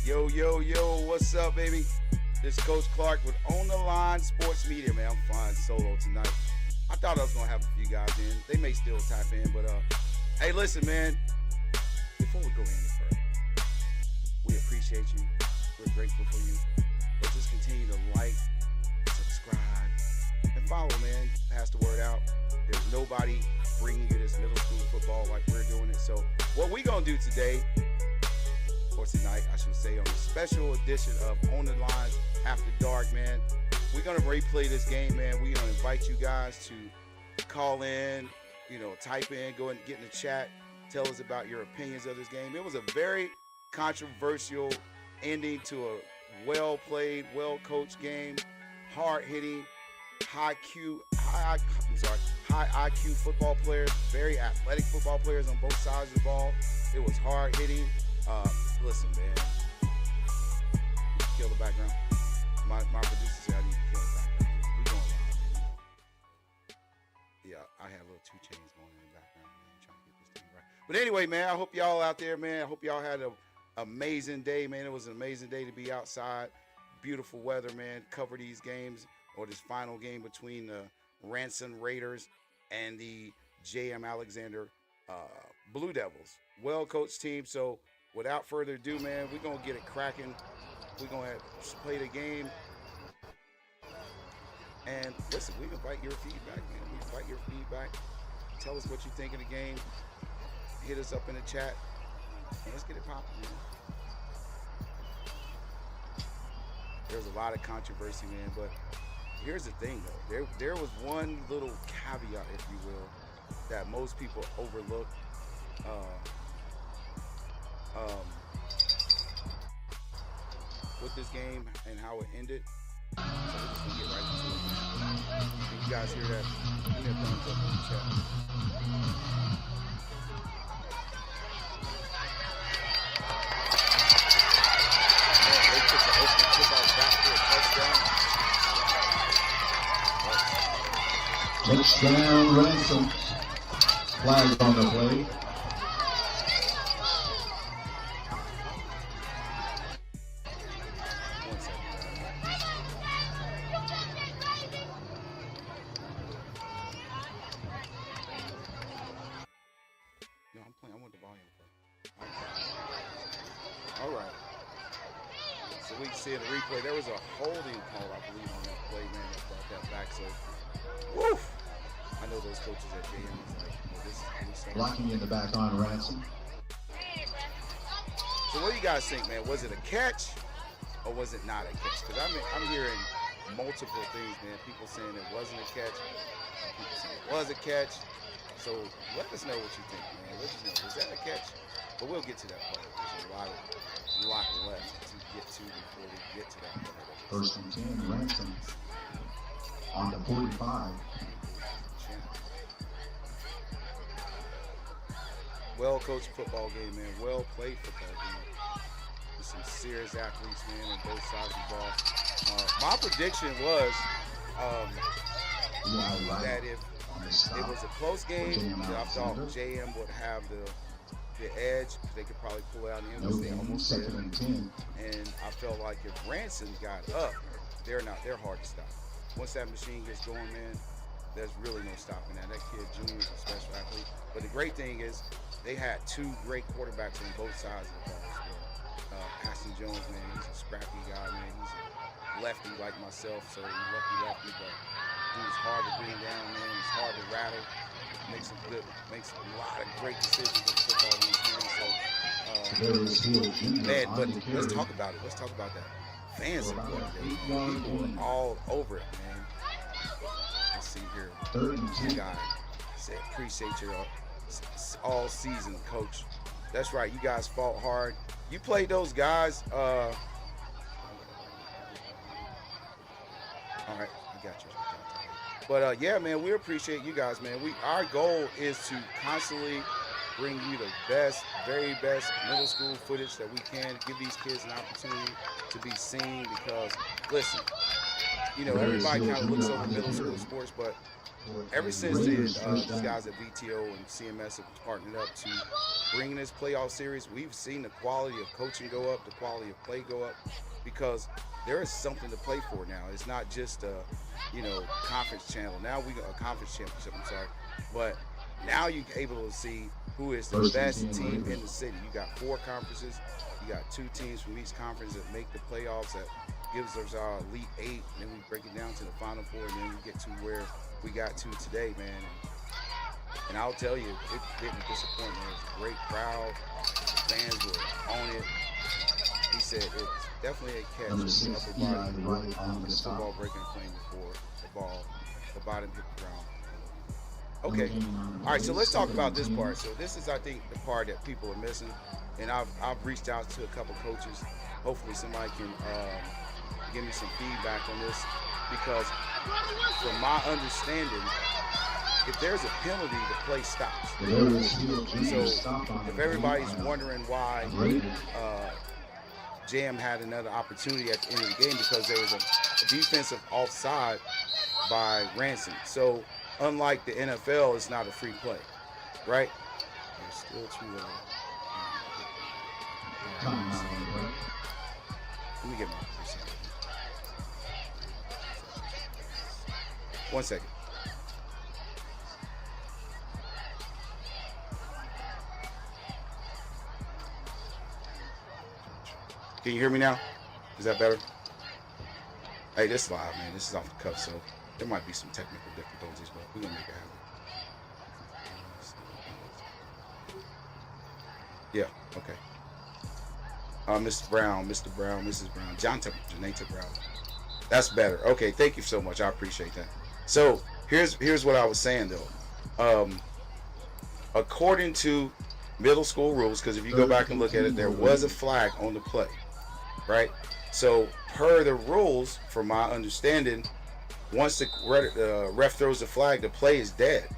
Yo, yo, yo, what's up, baby? This is Coach Clark with On the Line Sports Media, man. I'm flying solo tonight. I thought I was going to have a few guys in. They may still tap in, but, hey, listen, man. Before we go any further, we appreciate you. We're grateful for you. But just continue to like, subscribe, and follow, man. Pass the word out. There's nobody bringing you this middle school football like we're doing it. So what we going to do today, or tonight, I should say, on a special edition of On the Line After Dark, man. We're going to replay this game, man. We're going to invite you guys to call in, type in, go and get in the chat, tell us about your opinions of this game. It was a very controversial ending to a well-played, well-coached game, hard-hitting, high IQ football players, very athletic football players on both sides of the ball. It was hard-hitting. Listen, man. Kill the background. My producer said I need to kill the background. We going live, man. Yeah, I have little 2 Chainz going in the background, man. Trying to get this thing right. But anyway, man, I hope y'all out there, man. I hope y'all had an amazing day, man. It was an amazing day to be outside. Beautiful weather, man. Cover these games, or this final game between the Ranson Raiders and the J.M. Alexander Blue Devils. Well-coached team. So without further ado, man, we're going to get it cracking. We're going to play the game. And listen, we invite your feedback, man. We invite your feedback. Tell us what you think of the game. Hit us up in the chat. And let's get it popping, man. There's a lot of controversy, man. But here's the thing, though. There was one little caveat, if you will, that most people overlook. With this game and how it ended. So we're just gonna get right into it, man. If you guys hear that, give me a thumbs up in the chat. Man, they took the opening kickoff back for a touchdown. Touchdown, Ransom. Flag on the play. All right. So we can see in the replay, there was a holding call, I believe, on that play, man, that brought that back. So, woof! I know those coaches at JM was like, this is blocking in the back on Ransom. So what do you guys think, man? Was it a catch or was it not a catch? Because I'm hearing multiple things, man. People saying it wasn't a catch. People saying it was a catch. So let us know what you think, man. Let us know. Was that a catch? But we'll get to that part. There's a lot left to get to before we get to that part. First and 10, Ransom on the 45. Well-coached football game, man. Well-played football game. With some serious athletes, man, on both sides of the ball. My prediction was that if it was a close game, I thought JM would have the edge. They could probably pull it out in the end. They almost did. And I felt like if Ransom got up, they're hard to stop. Once that machine gets going, man, there's really no stopping that. That kid, Junior, is a special athlete. But the great thing is they had 2 great quarterbacks on both sides of the ball as well. Aston Jones, man, he's a scrappy guy, man. He's a lefty like myself, so he's lucky lefty, but he's hard to bring down, man. He's hard to rattle. Makes a lot of great decisions in football in his hands. So, man, but let's talk about it. Let's talk about that. Fans are good. People are all over it, man. Let's see here. This guy said, appreciate your all season, coach. That's right. You guys fought hard. You played those guys. All right, I got you. But yeah, man, we appreciate you guys, man. Our goal is to constantly bring you the best, very best middle school footage that we can. Give these kids an opportunity to be seen because, listen, you know, everybody kind of looks over middle school sports, but ever since these guys at VTO and CMS have partnered up to bring this playoff series, we've seen the quality of coaching go up, the quality of play go up, because there is something to play for now. It's not just a, you know, conference channel. Now we got a conference championship, I'm sorry. But now you're able to see who is the best team in the city. You got 4 conferences. You got 2 teams from each conference that make the playoffs. That gives us our Elite 8. And then we break it down to the Final 4. And then we get to where we got to today, man. And I'll tell you, it didn't disappoint me. It was a great crowd. The fans were on it. He said it's definitely a catch with the upper body and the football breaking the plane before the bottom hit the ground. Okay. All right, so let's talk about this part. So this is, I think, the part that people are missing. And I've reached out to a couple coaches. Hopefully somebody can give me some feedback on this, because from my understanding, if there's a penalty, the play stops. So if everybody's wondering why JM had another opportunity at the end of the game, because there was a defensive offside by Ransom. So unlike the NFL, it's not a free play, right? There's still 2 let me get my percent. 1 second. Can you hear me now? Is that better? Hey, this is live, man. This is off the cuff, so there might be some technical difficulties, but we're gonna make it happen. Yeah, okay. Mr. Brown, Mrs. Brown, Janata Brown. That's better. Okay, thank you so much. I appreciate that. So here's what I was saying though. According to middle school rules, because if you go back and look at it, there was a flag on the play, right? So per the rules, from my understanding, once the ref throws the flag, the play is dead.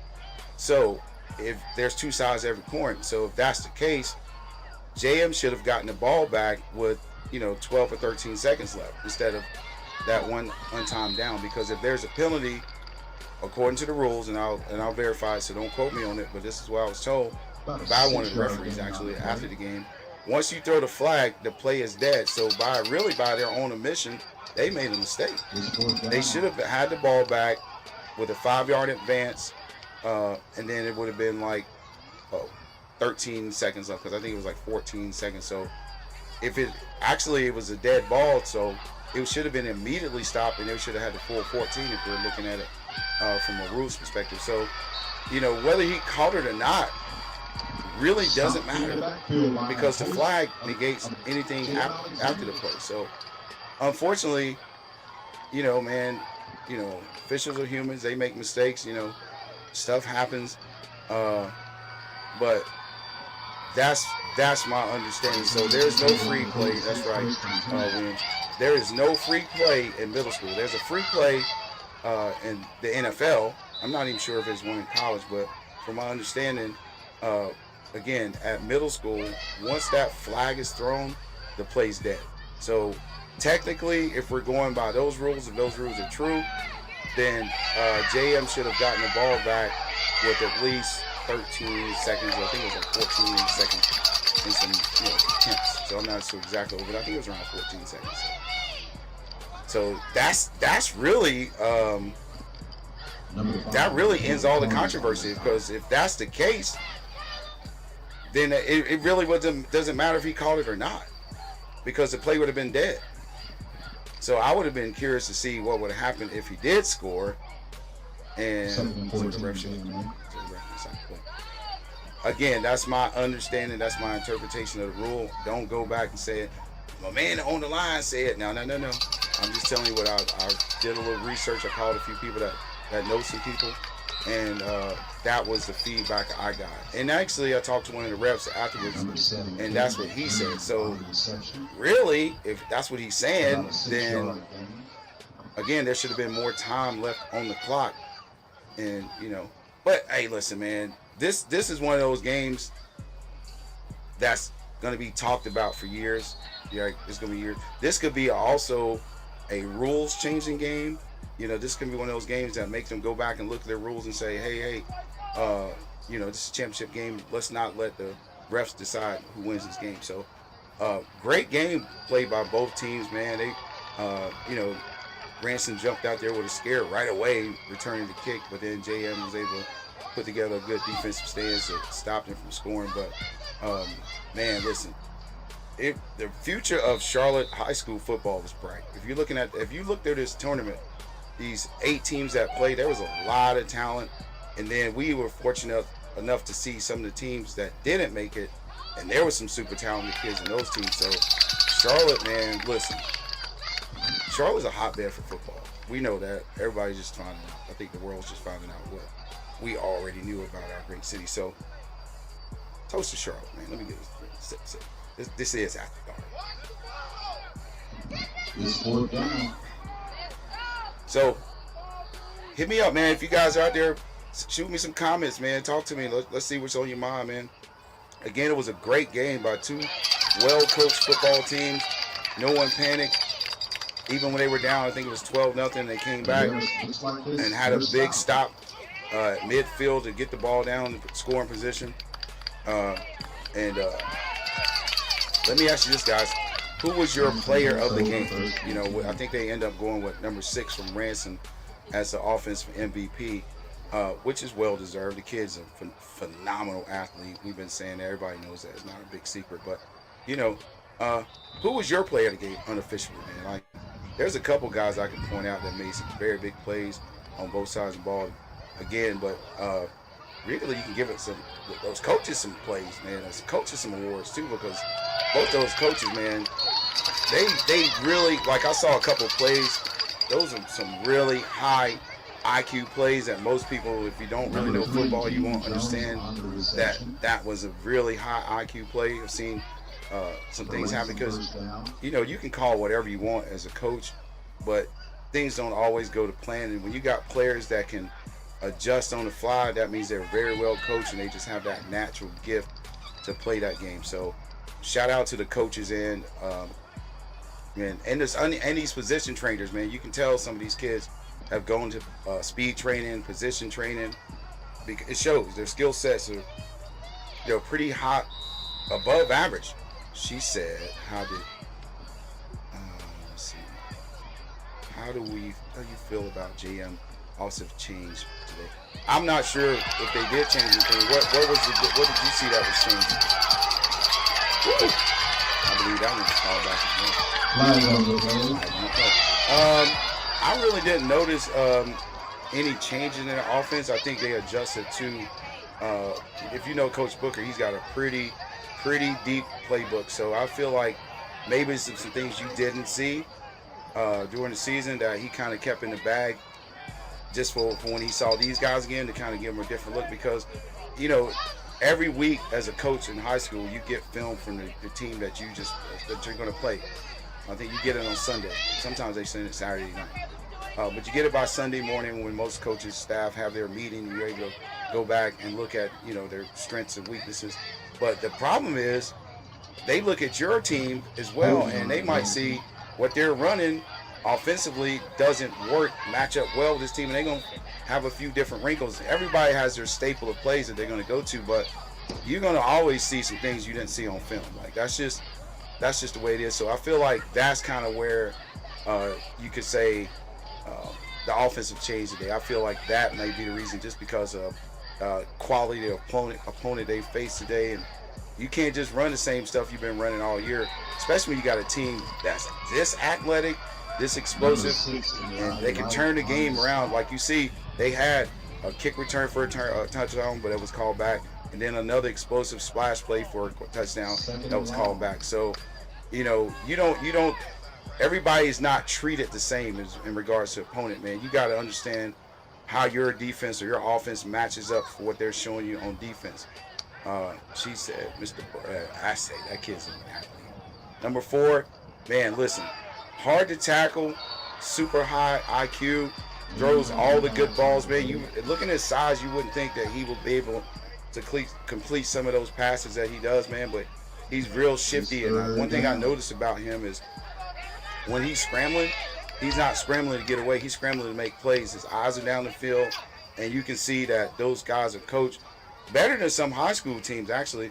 So if there's 2 sides to every coin, so if that's the case, JM should have gotten the ball back with, 12 or 13 seconds left instead of that one untimed down. Because if there's a penalty, according to the rules, and I'll verify it, so don't quote me on it, but this is what I was told by one of the referees actually after the game. Once you throw the flag, the play is dead. So by their own admission, they made a mistake. They should have had the ball back with a 5-yard advance, and then it would have been like 13 seconds left, because I think it was like 14 seconds. So if it was a dead ball, so it should have been immediately stopped, and they should have had the full 14 if we're looking at it from a rules perspective. So, whether he caught it or not really doesn't matter, because the flag negates anything after the play. So unfortunately, officials are humans. They make mistakes, stuff happens. But that's my understanding. So there's no free play. That's right, Williams. There is no free play in middle school. There's a free play in the NFL. I'm not even sure if there's one in college, but from my understanding, again, at middle school, once that flag is thrown, the play's dead. So technically, if we're going by those rules, if those rules are true, then JM should have gotten the ball back with at least 13 seconds, or I think it was like 14 seconds in some attempts. So I'm not sure exactly, but I think it was around 14 seconds. So that's really that really ends all the controversy, because if that's the case, then it really doesn't matter if he called it or not, because the play would have been dead. So I would have been curious to see what would have happened if he did score. And again, that's my understanding. That's my interpretation of the rule. Don't go back and say it. My man on the line said, no. I'm just telling you what I did a little research. I called a few people that know some people, and that was the feedback I got. And actually, I talked to one of the reps afterwards, and that's what he said. So really, if that's what he's saying, then again, there should have been more time left on the clock. And but hey, listen, man, this is one of those games that's going to be talked about for years. Yeah, it's going to be years. This could be also a rules changing game. This can be one of those games that make them go back and look at their rules and say, hey, this is a championship game. Let's not let the refs decide who wins this game. So, great game played by both teams, man. They, Ransom jumped out there with a scare right away, returning the kick, but then JM was able to put together a good defensive stance that stopped him from scoring. But, man, listen, the future of Charlotte high school football was bright. If you looked at this tournament, these 8 teams that played, there was a lot of talent, and then we were fortunate enough to see some of the teams that didn't make it, and there was some super talented kids in those teams. So Charlotte, man, listen, Charlotte's a hotbed for football. We know that. Everybody's just finding out. I think the world's just finding out what we already knew about our great city. So toast to Charlotte, man. Let me get this. This is After Dark. It's 4th down. So hit me up, man. If you guys are out there, shoot me some comments, man. Talk to me. Let's see what's on your mind, man. Again, it was a great game by 2 well-coached football teams. No one panicked. Even when they were down, I think it was 12-0, they came back and had a big stop at midfield to get the ball down in scoring position. Let me ask you this, guys. Who was your player of the game? I think they end up going with number 6 from Ransom as the offensive MVP, which is well deserved. The kid's a phenomenal athlete. We've been saying that. Everybody knows that. It's not a big secret. But, who was your player of the game unofficially, man? Like, there's a couple guys I can point out that made some very big plays on both sides of the ball again. But really, you can give it those coaches some plays, man. Those coaches some awards, too, because both those coaches, man, they really, like, I saw a couple of plays. Those are some really high IQ plays that most people, if you don't really know football, you won't understand that was a really high IQ play. I've seen some things happen because, you can call whatever you want as a coach, but things don't always go to plan. And when you got players that can adjust on the fly, that means they're very well coached and they just have that natural gift to play that game. So shout out to the coaches and these position trainers, man. You can tell some of these kids have gone to speed training, position training. It shows their skill sets they're pretty hot, above average. She said, how do you feel about JM offensive change today? I'm not sure if they did change anything. What did you see that was changing? I believe that one's called back again. I really didn't notice any changes in their offense. I think they adjusted to, if you know Coach Booker, he's got a pretty deep playbook. So I feel like maybe some things you didn't see during the season that he kind of kept in the bag just for when he saw these guys again, to kind of give them a different look. Because, every week as a coach in high school, you get film from the team that you're going to play. I think you get it on Sunday. Sometimes they send it Saturday night. But you get it by Sunday morning when most coaches, staff have their meeting. You're able to go back and look at, their strengths and weaknesses. But the problem is they look at your team as well, and they might see what they're running offensively doesn't match up well with this team, and they're going to have a few different wrinkles. Everybody has their staple of plays that they're going to go to, but you're going to always see some things you didn't see on film. Like, that's just the way it is. So I feel like that's kind of where you could say the offensive change today. I feel like that may be the reason, just because of quality of opponent they face today. And you can't just run the same stuff you've been running all year, especially when you got a team that's this athletic, this explosive, and they can turn the game around. Like you see, they had a kick return for a touchdown, but it was called back, and then another explosive splash play for a touchdown that was called back. So, you don't. Everybody's not treated the same in regards to opponent, man. You got to understand how your defense or your offense matches up for what they're showing you on defense. She said, I say that kid's an athlete. Number 4, man, listen, hard to tackle, super high IQ, throws all the good balls, man. You looking at his size, you wouldn't think that he would be able to complete some of those passes that he does, man. But he's real shifty, and one thing I noticed about him is when he's scrambling, he's not scrambling to get away. He's scrambling to make plays. His eyes are down the field, and you can see that those guys are coached better than some high school teams actually.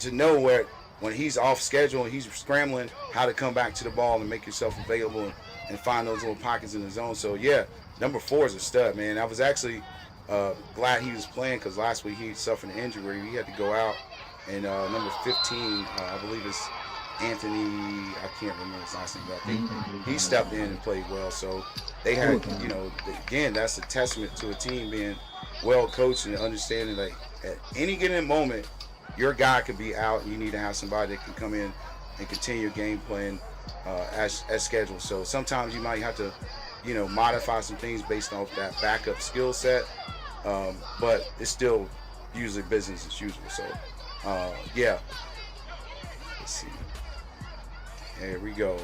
To know where when he's off schedule and he's scrambling, how to come back to the ball and make yourself available and find those little pockets in the zone. So yeah, number 4 is a stud, man. I was actually glad he was playing because last week he suffered an injury where he had to go out. And number 15, I believe it's Anthony, I can't remember his last name, but I think he stepped in and played well. So they had, you know, again, that's a testament to a team being well coached and understanding that at any given moment, your guy could be out and you need to have somebody that can come in and continue your game plan as scheduled. So sometimes you might have to, you know, modify some things based off that backup skill set, but it's still usually business as usual. So yeah, let's see. Here we go.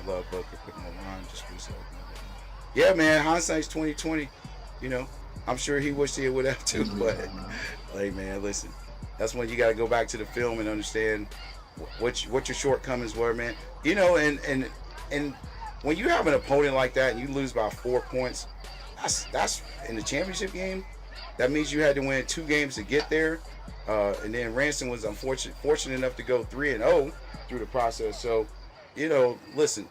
I love Booker putting on line just for so. Yeah, man, hindsight's 2020. You know, I'm sure he wished he would have too, but hey, man, listen, that's when you got to go back to the film and understand what your shortcomings were, man. You know, and when you have an opponent like that and you lose by 4 points, that's in the championship game. That means you had to win 2 games to get there. And then Ransom was fortunate enough to go 3-0 through the process. So, you know, listen,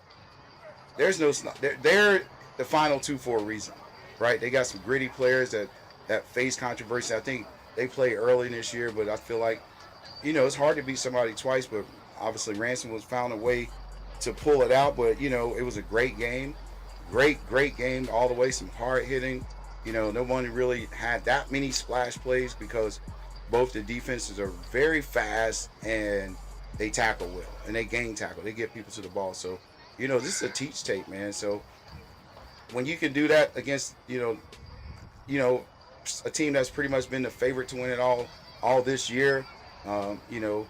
they're the final 2 for a reason, right? They got some gritty players that face controversy. I think they played early this year, but I feel like, you know, it's hard to beat somebody twice. But obviously, Ransom found a way to pull it out. But you know, it was a great game, great game all the way. Some hard hitting. You know, no one really had that many splash plays because both the defenses are very fast and they tackle well and they gang tackle. They get people to the ball. So, you know, this is a teach tape, man. So when you can do that against, you know, a team that's pretty much been the favorite to win it all this year, you know,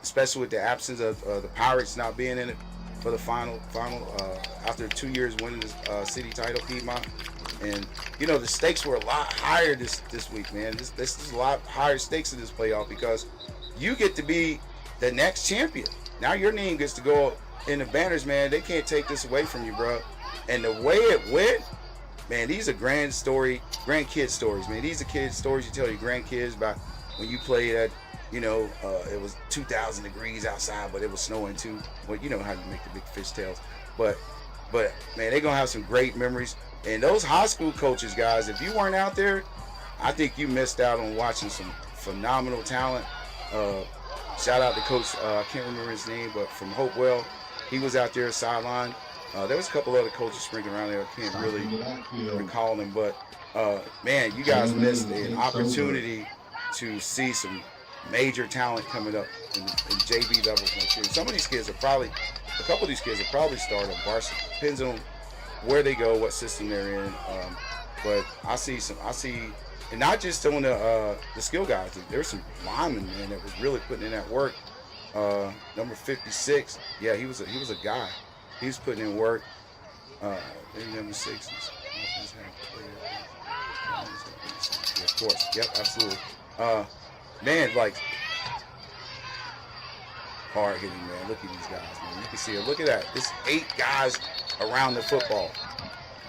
especially with the absence of the Pirates not being in it for the final after 2 years winning the city title, Piedmont. And, you know, the stakes were a lot higher this week, man. This is a lot higher stakes in this playoff because you get to be the next champion. Now your name gets to go in the banners, man. They can't take this away from you, bro. And the way it went, man, these are grandkid stories, man. These are kids' stories you tell your grandkids about when you played at, you know, it was 2,000 degrees outside, but it was snowing too. Well, you know how you make the big fishtails. But man, they're going to have some great memories. And those high school coaches, guys, if you weren't out there, I think you missed out on watching some phenomenal talent. Shout out to Coach, I can't remember his name, but from Hopewell, he was out there sideline. There was a couple other coaches sprinkling around there. I can't really recall them, but man, you guys missed an opportunity to see some major talent coming up in JV levels next year. Some of these kids a couple of these kids will probably start on varsity. Depends on where they go, what system they're in. But I see, and not just on the skill guys. There's some linemen, man, that was really putting in that work. Number 56, yeah, he was a guy. He was putting in work. Maybe number 6. Yeah, of course. Yep, absolutely. Man, like hard hitting, man. Look at these guys, man. You can see it. Look at that. It's 8 guys around the football.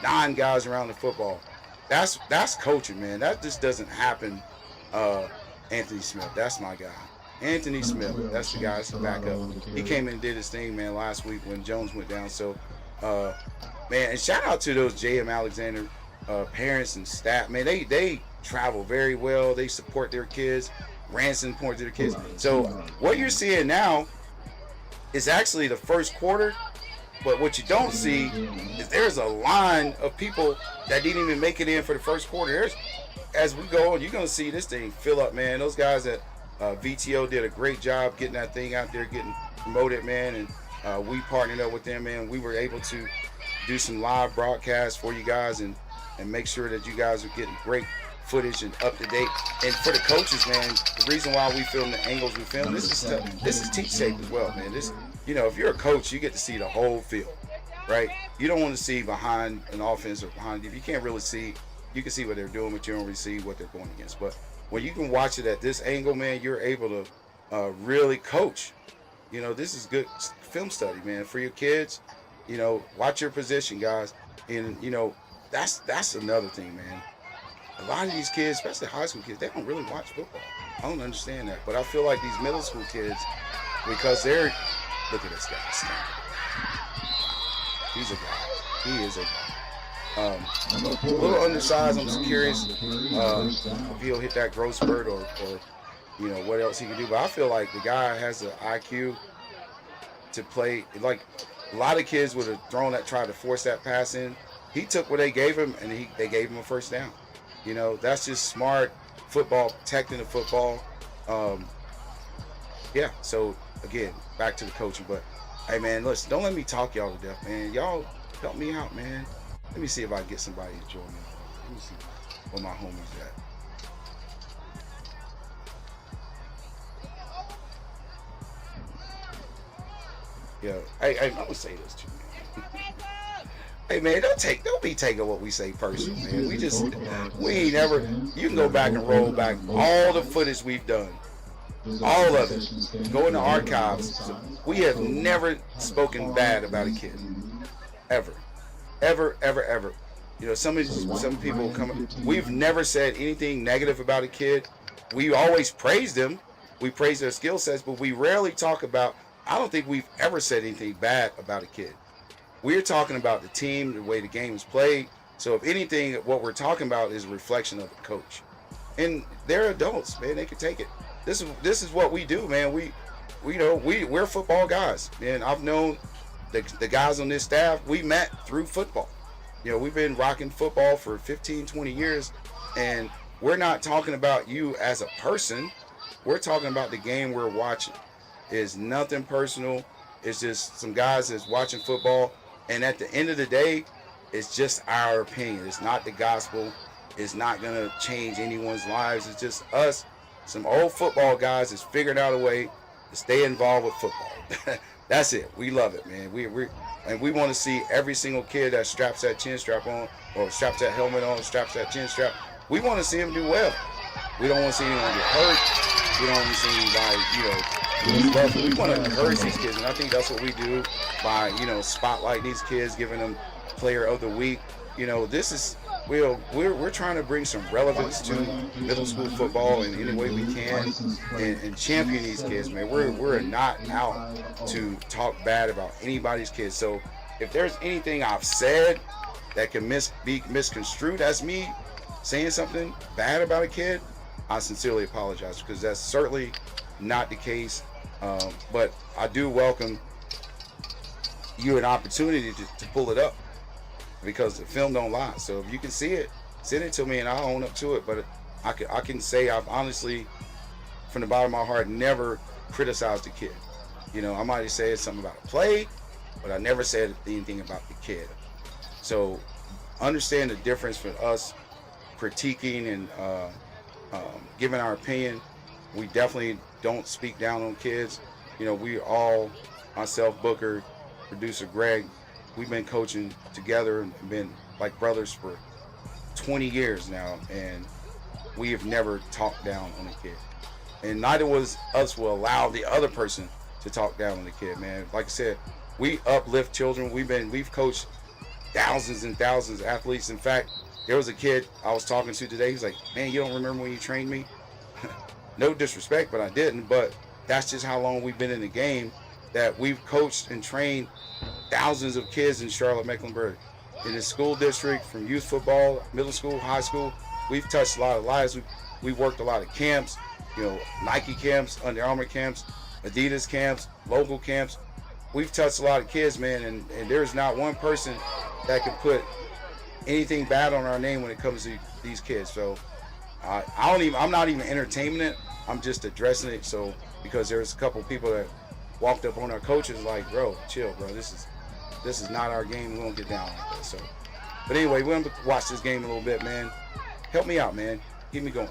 9 guys around the football. That's coaching, man. That just doesn't happen. Anthony Smith, that's my guy. Anthony Smith, that's the guy that's the backup. He came in and did his thing, man, last week when Jones went down. So, man, and shout out to those J.M. Alexander parents and staff. Man, they travel very well. They support their kids. Ransom supports their kids. So what you're seeing now is actually the first quarter. But what you don't see is there's a line of people that didn't even make it in for the first quarter. As we go on, you're going to see this thing fill up, man. Those guys at VTO did a great job getting that thing out there, getting promoted, man. And we partnered up with them, man. We were able to do some live broadcasts for you guys and make sure that you guys are getting great footage and up to date. And for the coaches, man, the reason why we film the angles we film, this is teach tape as well, man. This, you know, if you're a coach, you get to see the whole field, right? You don't want to see behind an offense or behind you. You can't really see. You can see what they're doing, but you don't really see what they're going against. But when you can watch it at this angle, man, you're able to really coach. You know, this is good film study, man, for your kids. You know, watch your position, guys. And you know, that's another thing, man. A lot of these kids, especially high school kids, they don't really watch football. I don't understand that, but I feel like these middle school kids, because they're look at this guy standing. He's a guy. He is a guy. A little undersized. I'm just curious if he'll hit that growth spurt or you know what else he can do. But I feel like the guy has the IQ to play. Like a lot of kids would have thrown that, tried to force that pass in. He took what they gave him, and they gave him a first down. You know, that's just smart football, protecting the football. Yeah. So again, back to the coaching. But hey, man, listen, don't let me talk y'all to death, man. Y'all help me out, man. Let me see if I can get somebody to join me. Let me see where my homies at. Yeah. Hey, I'm gonna say this too, man. Hey, man, don't be taking what we say personal, man. We ain't never. You can go back and roll back all the footage we've done, all of it. Go in the archives. We have never spoken bad about a kid, ever. Ever. You know, some people come. We've never said anything negative about a kid. We always praise them. We praise their skill sets, but we rarely talk about. I don't think we've ever said anything bad about a kid. We're talking about the team, the way the game is played. So if anything, what we're talking about is a reflection of the coach. And they're adults, man. They can take it. This is what we do, man. We're football guys, man. I've known the guys on this staff. We met through football. You know, we've been rocking football for 15, 20 years, and we're not talking about you as a person. We're talking about the game we're watching. It's nothing personal. It's just some guys that's watching football, and at the end of the day, it's just our opinion. It's not the gospel. It's not gonna change anyone's lives. It's just us, some old football guys that's figured out a way to stay involved with football. That's it. We love it, man. We want to see every single kid that straps that chin strap on, or straps that helmet on, straps that chin strap. We want to see them do well. We don't want to see anyone get hurt. We don't want to see anybody, we want to encourage these kids, and I think that's what we do by, spotlighting these kids, giving them Player of the Week. You know, this is we're trying to bring some relevance to middle school football in any way we can, and champion these kids, man. We're not out to talk bad about anybody's kids. So if there's anything I've said that can be misconstrued as me saying something bad about a kid, I sincerely apologize, because that's certainly not the case. But I do welcome you an opportunity to pull it up, because the film don't lie. So if you can see it, send it to me and I'll own up to it. But I can say I've honestly, from the bottom of my heart, never criticized the kid. You know, I might have said something about a play, but I never said anything about the kid. So understand the difference for us critiquing and giving our opinion. We definitely don't speak down on kids. You know, we all, myself, Booker, producer Greg, we've been coaching together and been like brothers for 20 years now, and we have never talked down on a kid. And neither was us will allow the other person to talk down on the kid, man. Like I said, we uplift children. We've coached thousands and thousands of athletes. In fact, there was a kid I was talking to today. He's like, man, you don't remember when you trained me? No disrespect, but I didn't. But that's just how long we've been in the game, that we've coached and trained thousands of kids in Charlotte, Mecklenburg. In the school district, from youth football, middle school, high school, we've touched a lot of lives. We've worked a lot of camps, Nike camps, Under Armour camps, Adidas camps, local camps. We've touched a lot of kids, man, and there's not one person that can put anything bad on our name when it comes to these kids. So I'm not even entertaining it. I'm just addressing it. So because there's a couple people that walked up on our coaches like, bro, chill, bro. This is not our game. We won't get down like that. So, but anyway, we're gonna watch this game a little bit, man. Help me out, man. Keep me going.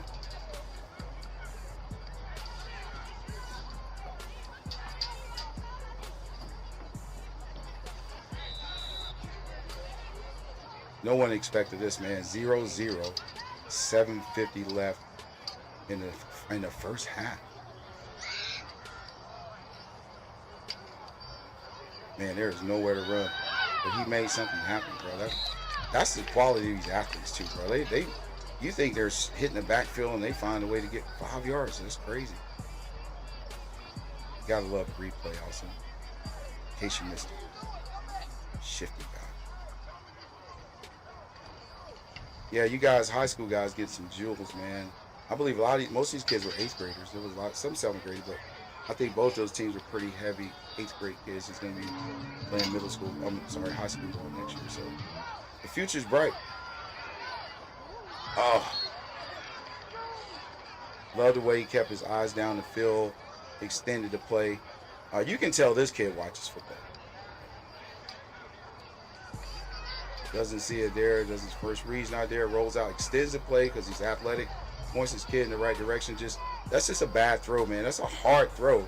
No one expected this, man. 0-0, 7:50 left in the first half. Man, there is nowhere to run. but he made something happen, bro. That's the quality of these athletes too, bro. You think they're hitting the backfield and they find a way to get 5 yards. That's crazy. You gotta love the replay also. In case you missed it. Shifty guy. Yeah, you guys, high school guys, get some jewels, man. I believe most of these kids were 8th graders. There was some 7th graders, but I think both those teams were pretty heavy 8th grade kids. It's gonna be playing high school ball next year. So the future's bright. Oh, love the way he kept his eyes down the field, extended the play. You can tell this kid watches football. Doesn't see it there, does his first read's not there, rolls out, extends the play because he's athletic, points his kid in the right direction. That's just a bad throw, man. That's a hard throw.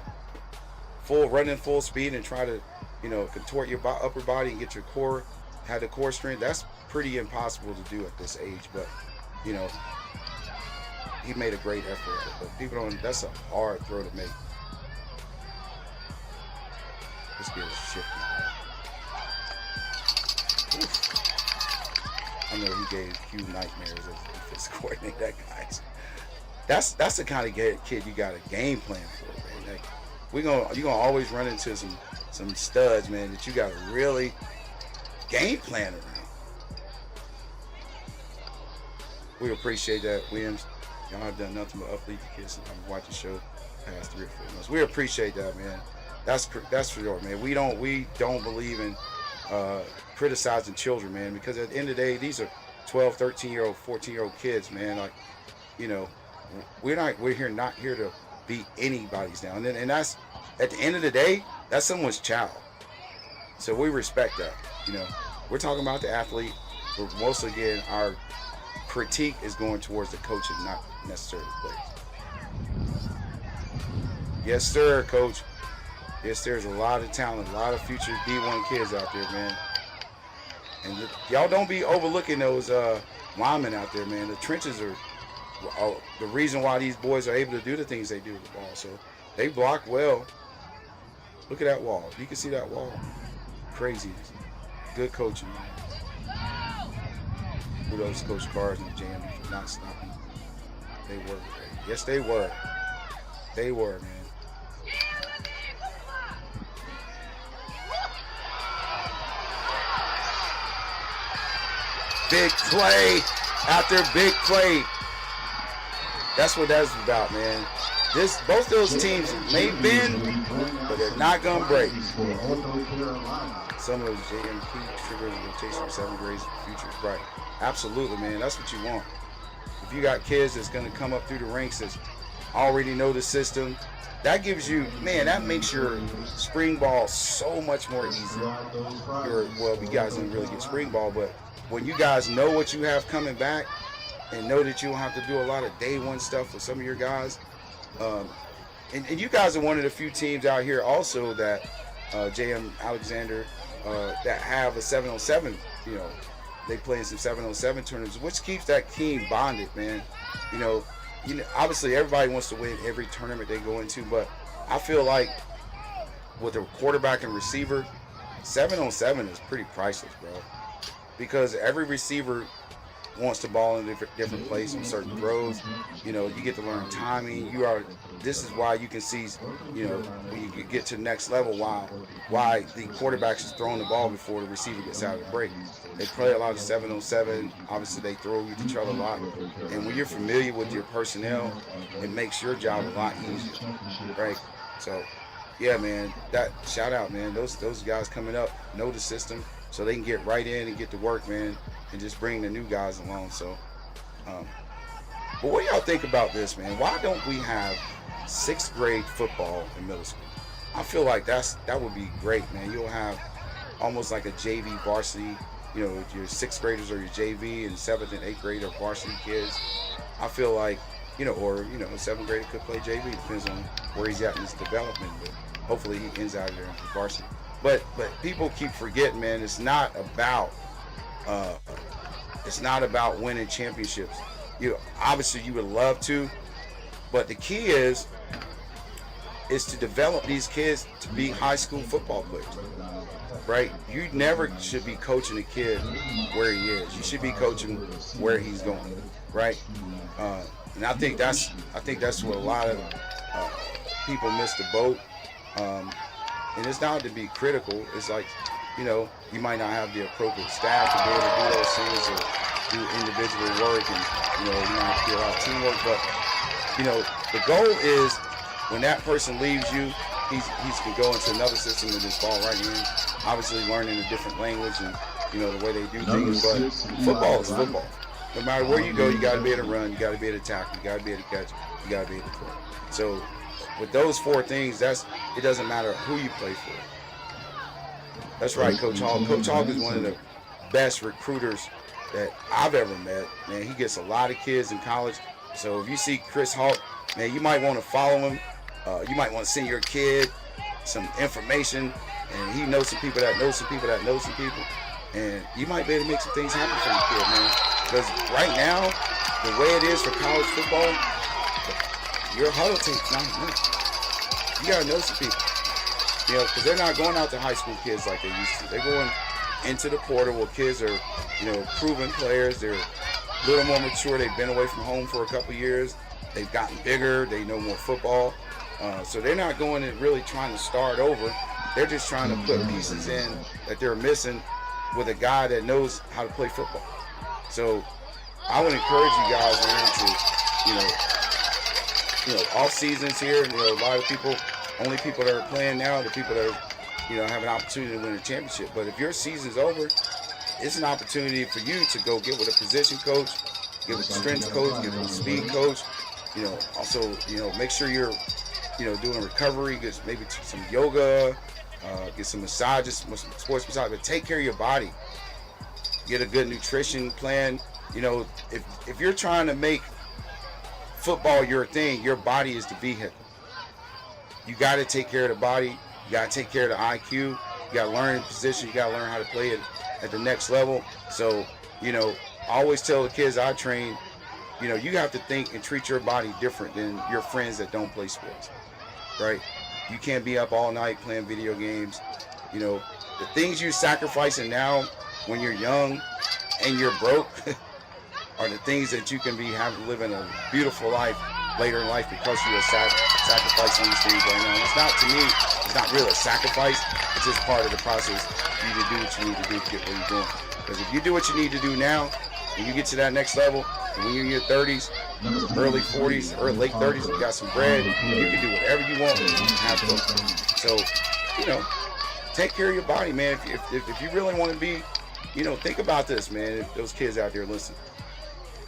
Running full speed and try to, contort your upper body and get your core, have the core strength. That's pretty impossible to do at this age, but he made a great effort. But people don't. That's a hard throw to make. This kid is shifty. I know he gave Hugh nightmares as a defensive coordinator. That guy's. That's the kind of kid you got a game plan for, man. Like, you're gonna always run into some studs, man, that you got to really game plan around. We appreciate that, Williams. Y'all have done nothing but uplift the kids since I've watched the show past 3 or 4 months. We appreciate that, man. That's for sure, man. We don't believe in criticizing children, man, because at the end of the day, these are 12, 13-year-old, 14-year-old kids, man. Like, we're not here to beat anybody's down. And that's, at the end of the day, that's someone's child. So we respect that. We're talking about the athlete, but most again, our critique is going towards the coach and not necessarily the players. Yes, sir, coach. Yes, there's a lot of talent, a lot of future D1 kids out there, man. And y'all don't be overlooking those linemen out there, man. The trenches are the reason why these boys are able to do the things they do with the ball. So they block well. Look at that wall. You can see that wall. Craziness. Good coaching, man. Kudos to Coach Carrs and JM for not stopping. They were. Yes, they were. They were, man. Big play after big play. That's what that's about, man. Both those teams may bend, but they're not gonna break. Some of those JMP triggers rotation of 7th grades, the future's bright. Absolutely, man. That's what you want. If you got kids that's gonna come up through the ranks that already know the system, that gives you, man, that makes your spring ball so much more easy. You guys didn't really get spring ball, but when you guys know what you have coming back and know that you don't have to do a lot of day one stuff with some of your guys, and you guys are one of the few teams out here also that JM Alexander that have a 7-on-7, they play in some 7-on-7 tournaments, which keeps that team bonded, man. Obviously everybody wants to win every tournament they go into, but I feel like with a quarterback and receiver, 7-on-7 is pretty priceless, bro. Because every receiver wants the ball in a different place on certain throws. You get to learn timing. This is why you can see, when you get to the next level, why the quarterback is throwing the ball before the receiver gets out of the break. They play a lot of 7-on-7. Obviously, they throw with each other a lot. And when you're familiar with your personnel, it makes your job a lot easier, right? So, yeah, man, shout out, man. Those guys coming up know the system, so they can get right in and get to work, man, and just bring the new guys along. So, but what do y'all think about this, man? Why don't we have 6th grade football in middle school? I feel like that would be great, man. You'll have almost like a JV varsity. Your 6th graders are your JV, and 7th and 8th grade are varsity kids. I feel like, or 7th grader could play JV. Depends on where he's at in his development, but hopefully he ends out there in varsity. But people keep forgetting, man. It's not about winning championships. Obviously you would love to, but the key is is to develop these kids to be high school football players, right? You never should be coaching a kid where he is. You should be coaching where he's going, right? And I think that's what a lot of people miss the boat. And it's not to be critical. It's like, you know, you might not have the appropriate staff to be able to do those things or do individual work, and you know, you might have to do a lot of teamwork. But you know, the goal is when that person leaves you, he can go into another system and just fall right in. Obviously, learning a different language and you know the way they do things. But football is football. No matter where you go, you got to be able to run, you got to be able to tackle, you got to be able to catch, you got to be able to throw. So with those four things, it doesn't matter who you play for. That's right, Coach Hall. Coach Hall is one of the best recruiters that I've ever met. Man, he gets a lot of kids in college. So if you see Chris Hawk, man, you might want to follow him. You might want to send your kid some information, and he knows some people that know some people that know some people, and you might be able to make some things happen for your kid, man. Because right now, the way it is for college football, your huddle tape's not enough. You got to know some people. You know, because they're not going out to high school kids like they used to. They're going into the portal where kids are, you know, proven players. They're a little more mature. They've been away from home for a couple years. They've gotten bigger. They know more football. So they're not going and really trying to start over. They're just trying to put pieces in that they're missing with a guy that knows how to play football. So I would encourage you guys, man, to, off seasons here. You know, a lot of people. Only people that are playing now are the people that are, you know, have an opportunity to win a championship. But if your season's over, it's an opportunity for you to go get with a position coach, get with a strength coach, get with a speed coach. You know, also, you know, make sure you're, you know, doing recovery, get maybe some yoga, get some massages, some sports massage, but take care of your body. Get a good nutrition plan. You know, if you're trying to make football your thing, your body is the vehicle. You got to take care of the body. You got to take care of the IQ. You got to learn the position. You got to learn how to play it at the next level. So, you know, I always tell the kids I train, you know, you have to think and treat your body different than your friends that don't play sports, right? You can't be up all night playing video games. You know, the things you're sacrificing now when you're young and you're broke are the things that you can be living a beautiful life later in life because you are sacrificing these things right now. And it's not, to me, it's not really a sacrifice. It's just part of the process for you to do what you need to do to get where you're going. Because if you do what you need to do now, and you get to that next level, and when you're in your 30s, early 40s, or late 30s, you got some bread, you can do whatever you want and have fun. So, you know, take care of your body, man. If you really want to be, you know, think about this, man. If those kids out there listen.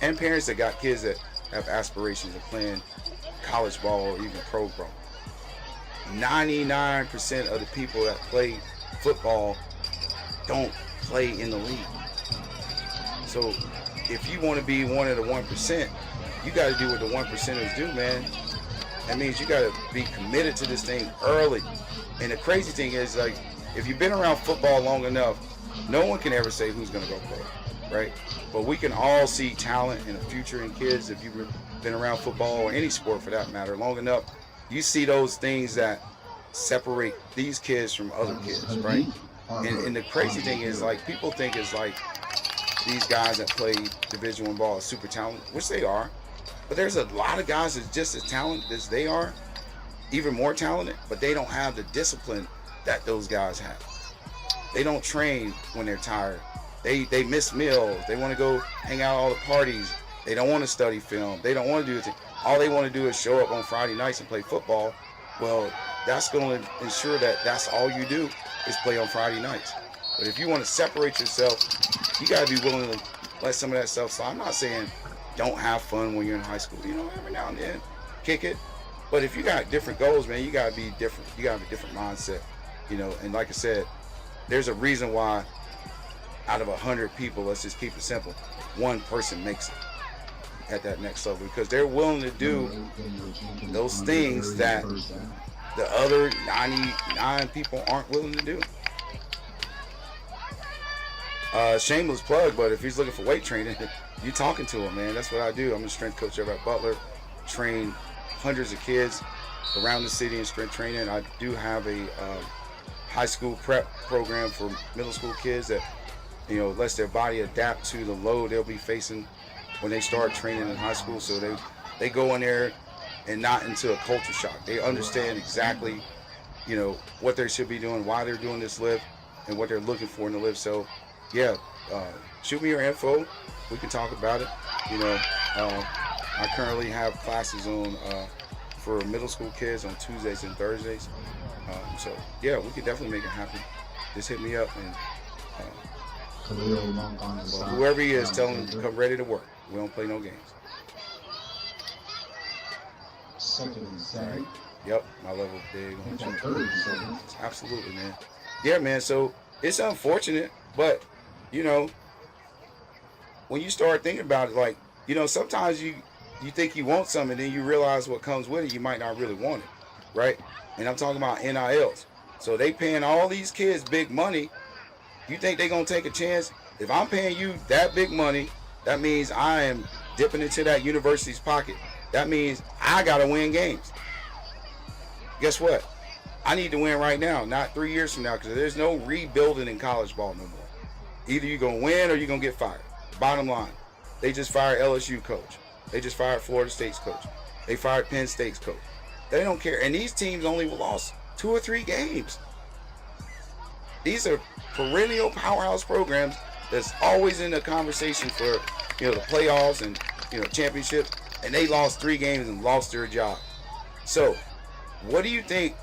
And parents that got kids that have aspirations of playing college ball or even pro ball. 99% of the people that play football don't play in the league. So if you want to be one of the 1%, you got to do what the 1%ers do, man. That means you got to be committed to this thing early. And the crazy thing is, like, if you've been around football long enough, no one can ever say who's going to go play, right? But we can all see talent in the future in kids. If you've been around football or any sport for that matter long enough, you see those things that separate these kids from other kids, right? And the crazy thing is, like, people think it's like these guys that play Division I ball are super talented, which they are. But there's a lot of guys that's just as talented as they are, even more talented, but they don't have the discipline that those guys have. They don't train when they're tired. They miss meals. They want to go hang out at all the parties. They don't want to study film. They don't want to do anything. All they want to do is show up on Friday nights and play football. Well, that's going to ensure that that's all you do is play on Friday nights. But if you want to separate yourself, you got to be willing to let some of that stuff slide. I'm not saying don't have fun when you're in high school. You know, every now and then, kick it. But if you got different goals, man, you got to be different. You got to have a different mindset. You know, and like I said, there's a reason why out of 100 people, let's just keep it simple, one person makes it at that next level because they're willing to do those things that the other 99 people aren't willing to do. Shameless plug, but if he's looking for weight training, you talking to him, man. That's what I do. I'm a strength coach over at Butler, train hundreds of kids. around the city in strength training. I do have a high school prep program for middle school kids that, lets their body adapt to the load they'll be facing when they start training in high school. So they go in there and not into a culture shock. They understand exactly, what they should be doing, why they're doing this lift, and what they're looking for in the lift. So, yeah, shoot me your info. We can talk about it. I currently have classes on for middle school kids on Tuesdays and Thursdays. So, yeah, we can definitely make it happen. Just hit me up, and whoever he is, tell him to come ready to work. We don't play no games. Second and 7. Yep, my level big. Absolutely, man. Yeah, man. So it's unfortunate, but when you start thinking about it, like sometimes you think you want something, and then you realize what comes with it. You might not really want it, right? And I'm talking about NILs. So they paying all these kids big money. You think they're gonna take a chance? If I'm paying you that big money, that means I am dipping into that university's pocket. That means I gotta win games. Guess what? I need to win right now, not 3 years from now, because there's no rebuilding in college ball no more. Either you're gonna win or you're gonna get fired. Bottom line, they just fired LSU coach. They just fired Florida State's coach. They fired Penn State's coach. They don't care. And these teams only lost 2 or 3 games. These are perennial powerhouse programs that's always in the conversation for the playoffs and championships, and they lost 3 games and lost their job. So what do you think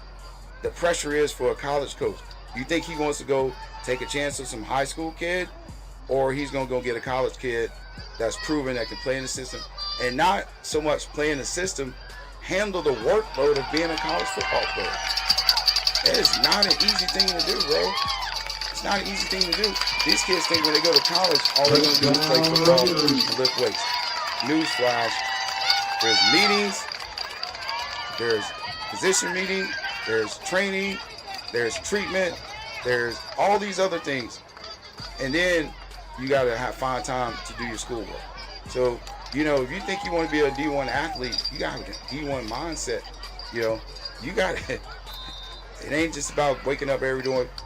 the pressure is for a college coach? You think he wants to go take a chance with some high school kid, or he's going to go get a college kid that's proven that can play in the system, and not so much play in the system, handle the workload of being a college football player? That is not an easy thing to do, bro. It's not an easy thing to do. These kids think when they go to college, all they're going to do is play football and lift weights. Newsflash, there's meetings, there's position meeting, there's training, there's treatment, there's all these other things. And then you got to find time to do your schoolwork. So, if you think you want to be a D1 athlete, you got a D1 mindset. You got it. It ain't just about waking up every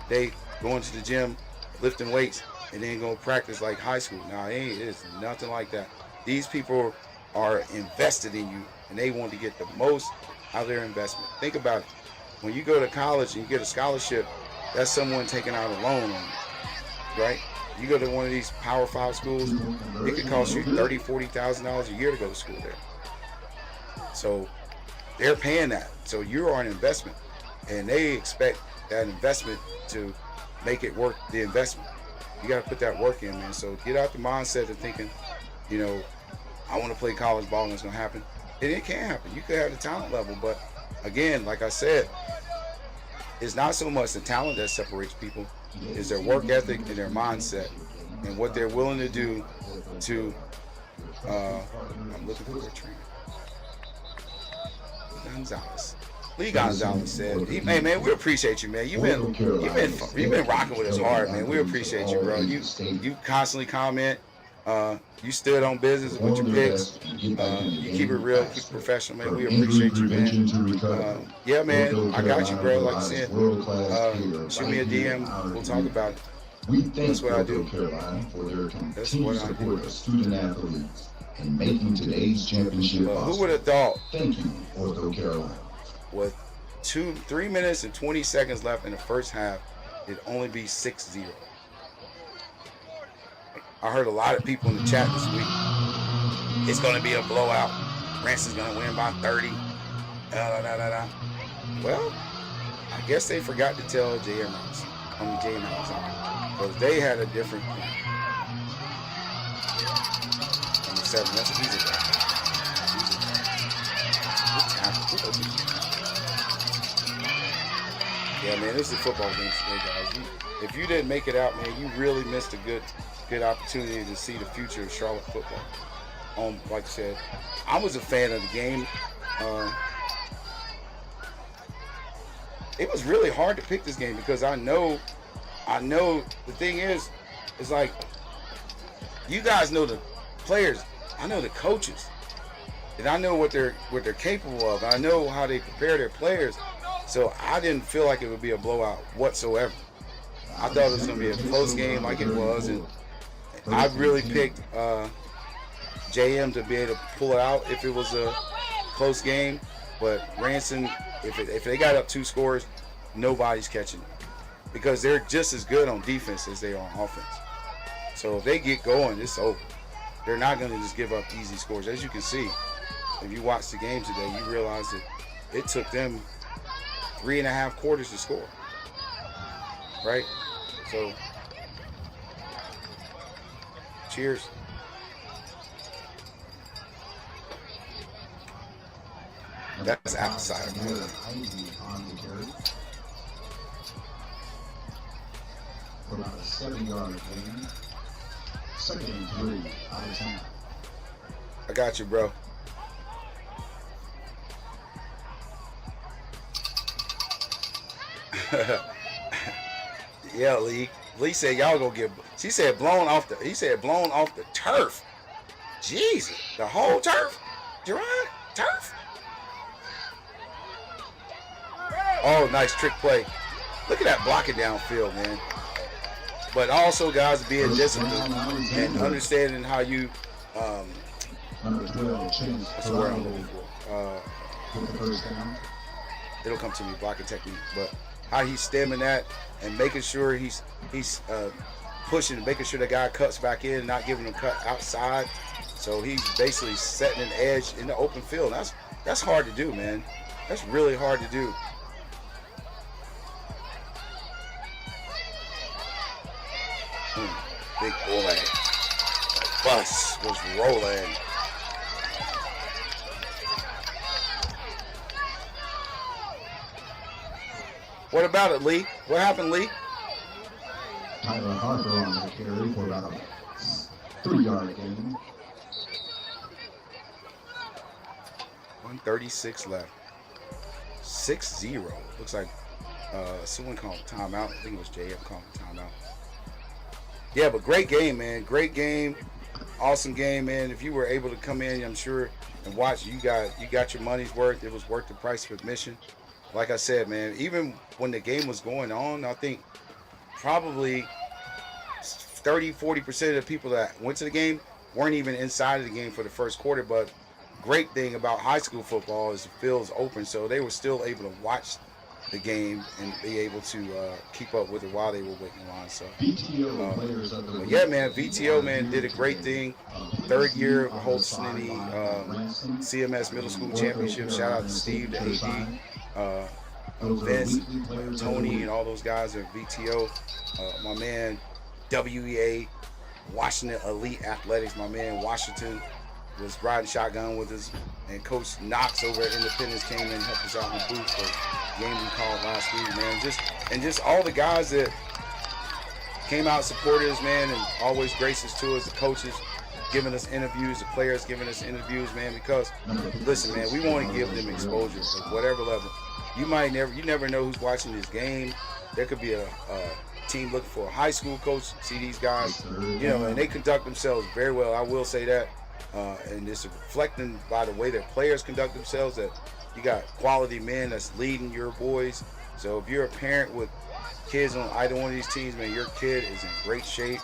day, going to the gym, lifting weights, and then going to practice like high school. Nah, it's nothing like that. These people are invested in you, and they want to get the most out of their investment. Think about it. When you go to college and you get a scholarship, that's someone taking out a loan on you, right? You go to one of these Power 5 schools, it could cost you $30,000, $40,000 a year to go to school there. So they're paying that. So you are an investment, and they expect that investment to make it worth the investment. You got to put that work in, man. So get out the mindset of thinking, I want to play college ball and it's going to happen. And it can happen. You could have the talent level, but again, like I said, it's not so much the talent that separates people, it's their work ethic and their mindset and what they're willing to do to, I'm looking for a trainer. Gonzalez. Lee Gonzalez said, "Hey man, we appreciate you, man. You've been rocking with us hard, man. We appreciate you, bro. You constantly comment. You stood on business with your picks. You keep it real, keep it professional, man. We appreciate you, man. Yeah, man, I got you, bro. Like I said, shoot me a DM. We'll talk about it. We thank North Carolina for their continued support of student athletes and making today's championship possible. Who would have thought? Thank you, North Carolina. With 3 minutes and 20 seconds left in the first half, it'd only be 6-0. I heard a lot of people in the chat this week. It's going to be a blowout. Ranson's going to win by 30. Well, I guess they forgot to tell Jay Mouse. Because they had a different plan. Number 7, that's an easy guy. Yeah, man, this is a football game today, guys. If you didn't make it out, man, you really missed a good opportunity to see the future of Charlotte football. Like I said, I was a fan of the game. It was really hard to pick this game because I know the thing is, it's like, you guys know the players. I know the coaches. and I know what they're capable of. I know how they prepare their players, so I didn't feel like it would be a blowout whatsoever. I thought it was going to be a close game like it was, and I really picked JM to be able to pull it out if it was a close game. But Ransom, if they got up 2 scores, nobody's catching it because they're just as good on defense as they are on offense. So if they get going, it's over. They're not going to just give up easy scores. As you can see, if you watch the game today, you realize that it took them 3.5 quarters to score. Right? So, cheers. That's outside of the for about a 7-yard gain. 2nd and 3 out of 10. I got you, bro. Yeah, Lee. Lee said y'all gonna get. She said blown off the. He said blown off the turf. Jesus, the whole turf. Gerard, turf. Oh, nice trick play. Look at that blocking downfield, man. But also, guys, being disciplined and understanding how you. What's the word I'm looking for? It'll come to me, blocking technique. But how he's stemming that and making sure he's pushing, making sure the guy cuts back in, not giving him cut outside. So he's basically setting an edge in the open field. That's hard to do, man. That's really hard to do. Big boy. The bus was rolling. What about it, Lee? What happened, Lee? Tyler Harper on the carry for about a 3-yard gain. 1:36 left. 6-0. Looks like someone called timeout. I think it was JM calling timeout. Yeah, but great game, man. Great game. Awesome game, man. If you were able to come in, I'm sure, and watch, you got your money's worth. It was worth the price of admission. Like I said, man, even when the game was going on, I think probably 30-40% of the people that went to the game weren't even inside of the game for the first quarter. But great thing about high school football is the field's open, so they were still able to watch the game and be able to keep up with it while they were waiting in line. So, but yeah, man, VTO, man, did a great thing. 3rd year hosting the CMS Middle School Championship. Shout out to Steve, the AD, Vince, Tony, and all those guys at VTO. My man, WEA, Washington Elite Athletics, my man Washington was riding shotgun with us, and Coach Knox over at Independence came in and helped us out in the booth for the game we called last week, man. Just all the guys that came out, supported us, man, and always gracious to us, the coaches giving us interviews, the players giving us interviews, man, because listen, man, we want to give them exposure at whatever level. You never know who's watching this game. There could be a team looking for a high school coach, see these guys, and they conduct themselves very well. I will say that. And it's reflecting by the way their players conduct themselves that you got quality men that's leading your boys. So if you're a parent with kids on either one of these teams, man, your kid is in great shape.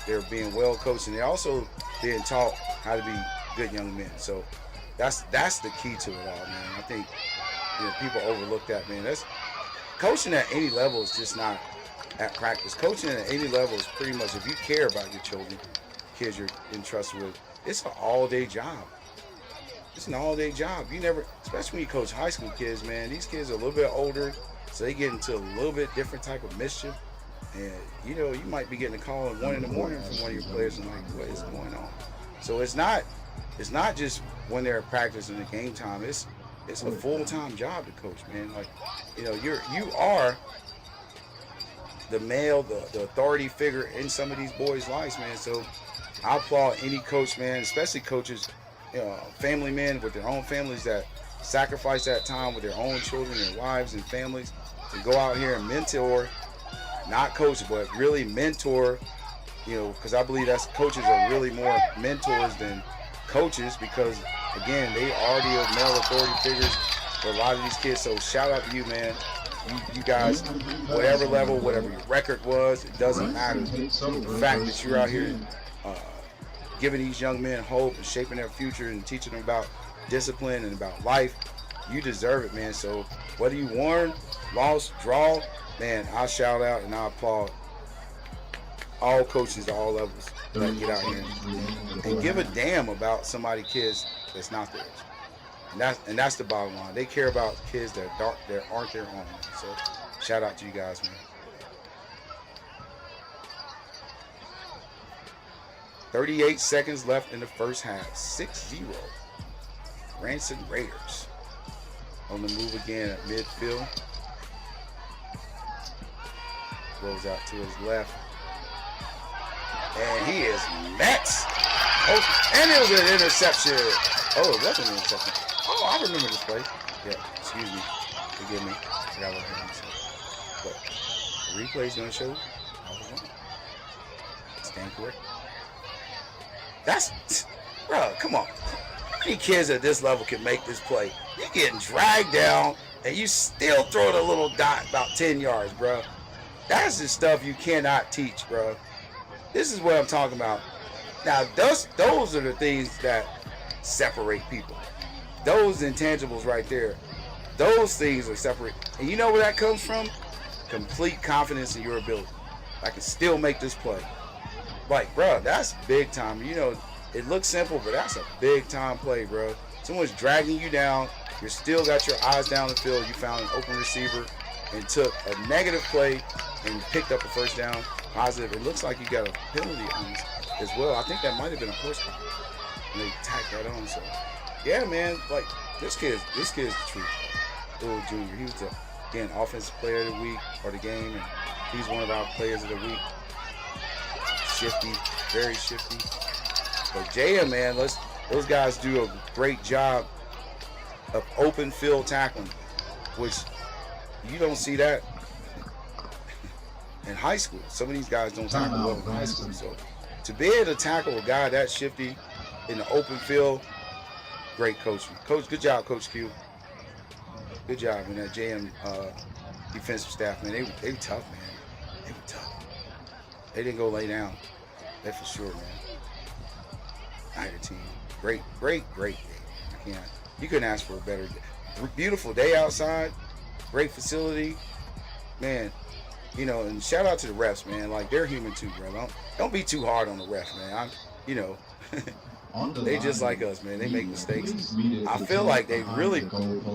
They're being well coached, and they're also being taught how to be good young men. So that's the key to it all, man. I think people overlook that, man. That's coaching at any level is just not at practice. Coaching at any level is pretty much, if you care about your children, kids you're entrusted with, it's an all-day job. It's an all-day job. You never, especially when you coach high school kids, man, these kids are a little bit older, so they get into a little bit different type of mischief. And, you might be getting a call at 1 in the morning from one of your players and like, what is going on? So it's not just when they're at practice and the game time. It's a full-time job to coach, man. Like, you are the male, the authority figure in some of these boys' lives, man. So I applaud any coach, man, especially coaches, family men with their own families that sacrifice that time with their own children and wives and families to go out here and mentor, not coach, but really mentor, because I believe coaches are really more mentors than coaches, because again, they already are male authority figures for a lot of these kids. So shout out to you, man. You guys, whatever level, whatever your record was, it doesn't matter. The fact that you're out here giving these young men hope and shaping their future and teaching them about discipline and about life, you deserve it, man. So whether you won, lost, draw, man, I'll shout out and I'll applaud all coaches at all levels that get out here and give a damn about somebody's kids that's not theirs. And that's the bottom line. They care about kids that aren't their own. So shout out to you guys, man. 38 seconds left in the first half. 6-0. Ranson Raiders on the move again at midfield. Goes out to his left. And he is next. Oh, and it was an interception. Oh, it wasn't an interception. Oh, I remember this play. Yeah, excuse me. Forgive me. I forgot what I said. But the replay is going to show I was wrong. Stand correct. That's, bro, come on. How many kids at this level can make this play? You're getting dragged down, and you still throw it a little dot about 10 yards, bro. That's the stuff you cannot teach, bro. This is what I'm talking about. Now, those are the things that separate people. Those intangibles right there, those things are separate. And you know where that comes from? Complete confidence in your ability. I can still make this play. Like, bro, that's big time. You know, it looks simple, but that's a big time play, bro. Someone's dragging you down. You still got your eyes down the field. You found an open receiver and took a negative play and picked up a first down. Positive. It looks like you got a penalty on this as well. I think that might have been a horse collar. And they tacked that on. So, yeah, man. Like, this kid's the truth. Little Junior. He was the, again, offensive player of the week or the game, and he's one of our players of the week. Shifty, very shifty. But JM, man, those guys do a great job of open field tackling, which you don't see that in high school. Some of these guys don't tackle well in high school. So to be able to tackle a guy that shifty in the open field, great coaching. Coach, good job, Coach Q. Good job. And that JM defensive staff, man, they were tough, man. They were tough. They didn't go lay down. That's for sure, man. Niger team. Great day. You couldn't ask for a better day. Beautiful day outside. Great facility. Man, you know, and shout out to the refs, man. Like, they're human too, bro. Don't be too hard on the ref, man. They just like us, man. They make mistakes. I feel like they really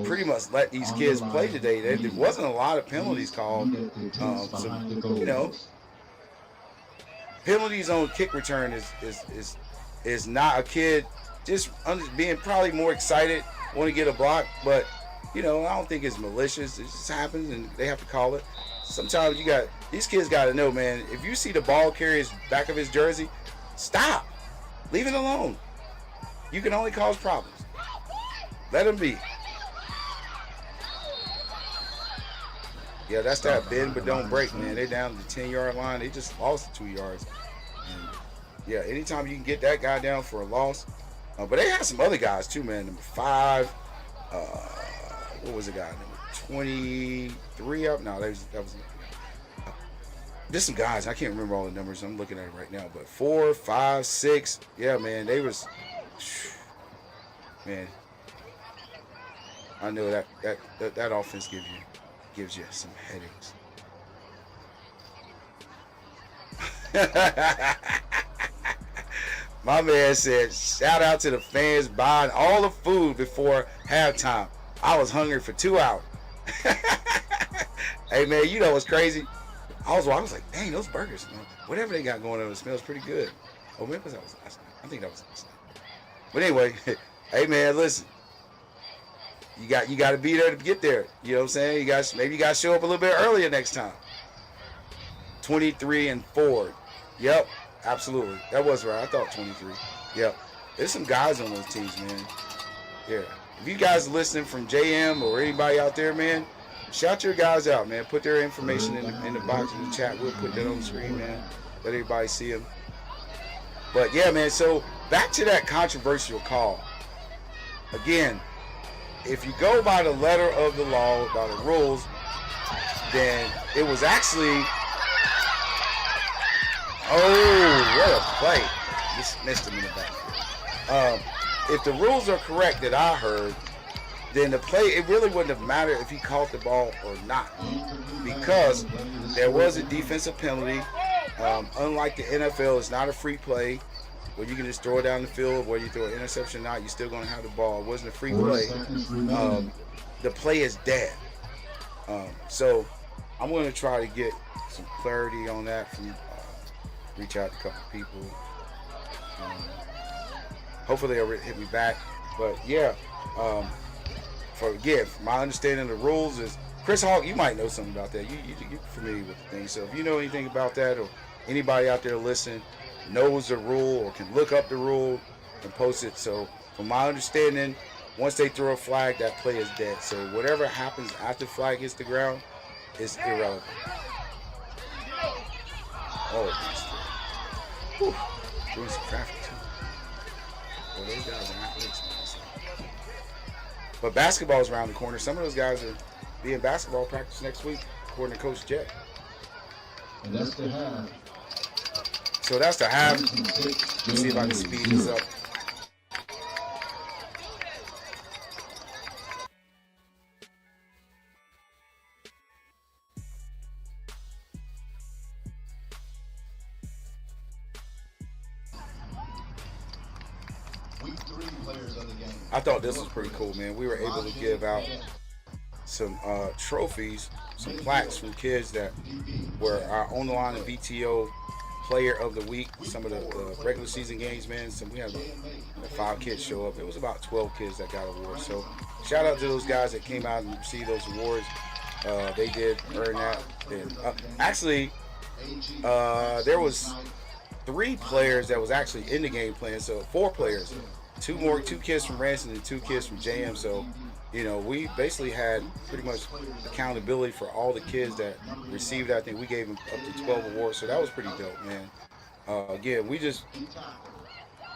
pretty much let these kids play today. There wasn't a lot of penalties called. So, you know, penalties on kick return is not a kid just being probably more excited, want to get a block, but you know, I don't think it's malicious. It just happens, and they have to call it. Sometimes these kids got to know, man. If you see the ball carrier's back of his jersey, stop, leave it alone. You can only cause problems. Let him be. Yeah, that's that bend but don't break, man. They're down to the 10-yard line. They just lost 2 yards. And yeah, anytime you can get that guy down for a loss. But they had some other guys too, man. Number 5. What was the guy? Number 23 up? No, that was just some guys. I can't remember all the numbers. I'm looking at it right now. But 4, 5, 6. Yeah, man. They was, man. I know that offense gives you some headaches. My man said, shout out to the fans buying all the food before halftime. I was hungry for 2 hours. Hey, man, you know what's crazy? I was like, dang, those burgers, man, whatever they got going on, it smells pretty good. Oh, maybe that was last night. I think that was last night. But anyway, hey, man, listen. You got to be there to get there. You know what I'm saying? Maybe you got to show up a little bit earlier next time. 23-4. Yep, absolutely. That was right. I thought 23. Yep. There's some guys on those teams, man. Yeah. If you guys are listening from JM or anybody out there, man, shout your guys out, man. Put their information in the box in the chat. We'll put that on the screen, man. Let everybody see them. But yeah, man. So back to that controversial call. again, if you go by the letter of the law, by the rules, then it was actually, oh, what a play. Just missed him in the backfield. If the rules are correct that I heard, then the play, it really wouldn't have mattered if he caught the ball or not, because there was a defensive penalty. Unlike the NFL, it's not a free play where you can just throw it down the field, whether you throw an interception or not, you're still going to have the ball. It wasn't a free play. The play is dead. So I'm going to try to get some clarity on that from reach out to a couple people. Hopefully they'll hit me back. But yeah, my understanding of the rules is, Chris Hawk, you might know something about that. You're familiar with the thing. So if you know anything about that, or anybody out there listening knows the rule or can look up the rule and post it. So from my understanding, once they throw a flag, that play is dead. So whatever happens after the flag hits the ground is irrelevant. Oh, whew. Doing some traffic too. Well, those guys are athletes, man. So. But basketball's around the corner. Some of those guys are being basketball practice next week, according to Coach Jet. And that's the half. So that's the half. Let's see if I can speed this up. I thought this was pretty cool, man. We were able to give out some trophies, some plaques from kids that were our on the line of VTO player of the week. Some of the regular season games, man. We had 5 kids show up. It was about 12 kids that got awards. So shout out to those guys that came out and received those awards. They did earn that. And, actually, there was 3 players that was actually in the game playing. So 4 players. 2 kids from Ranson and 2 kids from JM. So, you know, we basically had pretty much accountability for all the kids that received. I think we gave them up to 12 awards. So that was pretty dope, man. Again, we just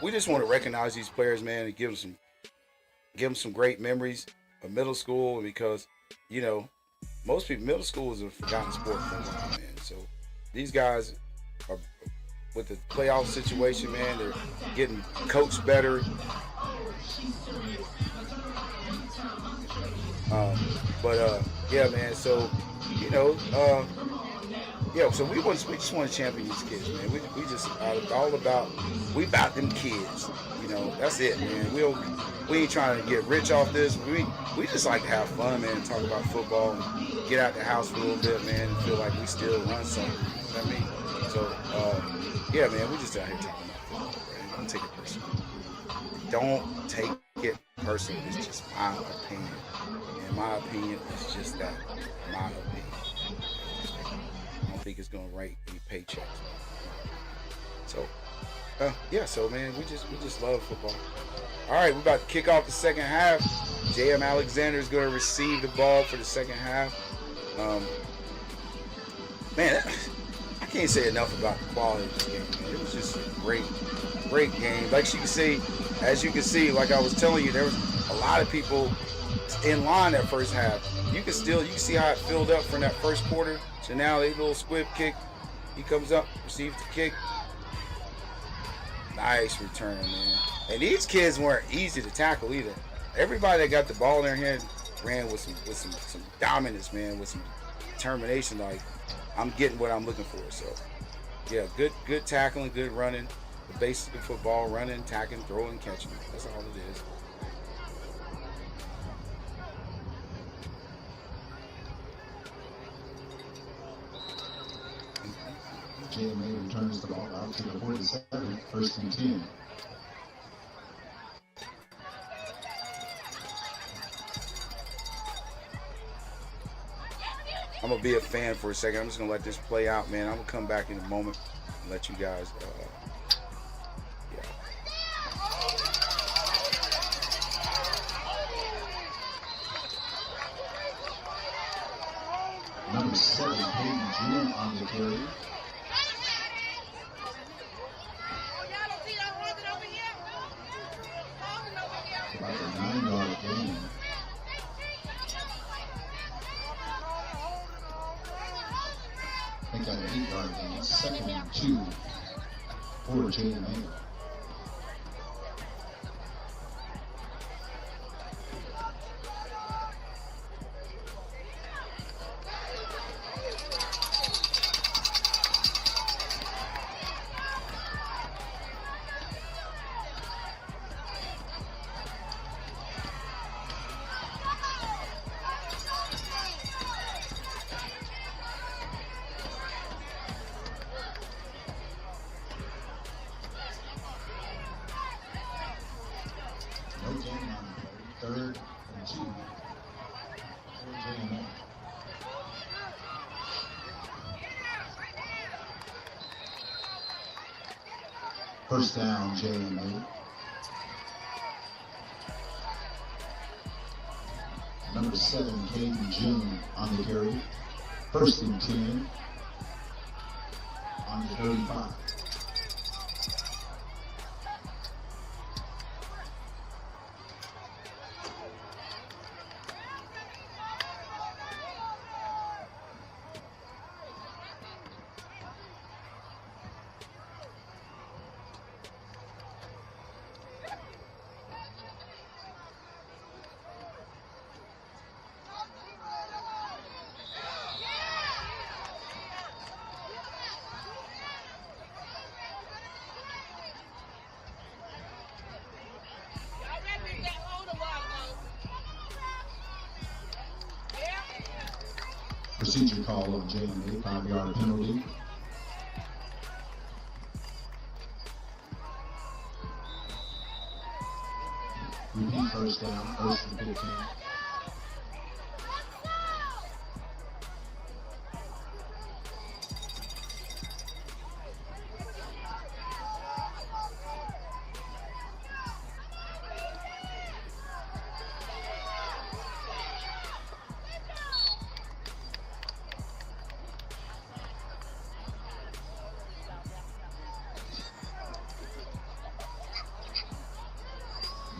want to recognize these players, man, and give them some great memories of middle school, because, you know, most people, middle school is a forgotten sport for a while, man. So these guys are, with the playoff situation, man, they're getting coached better. Yeah, man. So, you know, so we just want to champion these kids, man. We just all about them kids. You know, that's it, man. We ain't trying to get rich off this. We just like to have fun, man, and talk about football and get out the house for a little bit, man, and feel like we still run something. You know what I mean? So, yeah, man, we just out here talking about football, man. Don't take it personal. Don't take it personal. It's just my opinion. And my opinion is just that, my opinion. I don't think it's gonna write any paychecks. So, yeah. So, man, we just love football. All right, we're about to kick off the second half. J.M. Alexander is going to receive the ball for the second half. Man, I can't say enough about the quality of this game, man. It was just a great game. As you can see, like I was telling you, there was a lot of people in line that first half. You can see how it filled up from that first quarter. So now a little squib kick. He comes up, receives the kick. Nice return, man. And these kids weren't easy to tackle either. Everybody that got the ball in their hand ran with some dominance, man, with some determination. Like, I'm getting what I'm looking for. So, yeah, good tackling, good running. The basics of football: running, tackling, throwing, catching. That's all it is. JMA returns the ball out to the 47, first and 10. I'm going to be a fan for a second. I'm just going to let this play out, man. I'm going to come back in a moment and let you guys, Number 7, Hayden June on the carry. About the 9 an 8-yard gain. 2nd and 2 for JMA. No gain on the play. 3rd and 2 for JMA. First down, JMA. Number 7, Caden June on the carry. 1st and 10 on the 35. Procedure call of JMA, 5-yard penalty. Repeat first down, 1st and 15.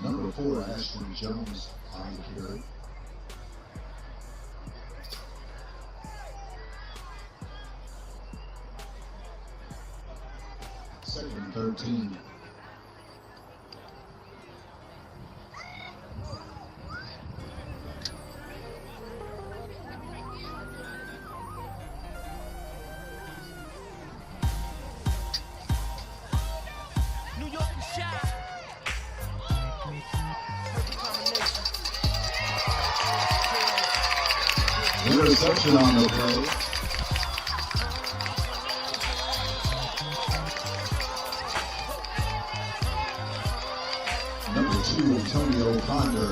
Number 4, Ashton Jones on the carry. Second and 13. New York and Shy. Interception on the play. Number 2, Antonio Ponder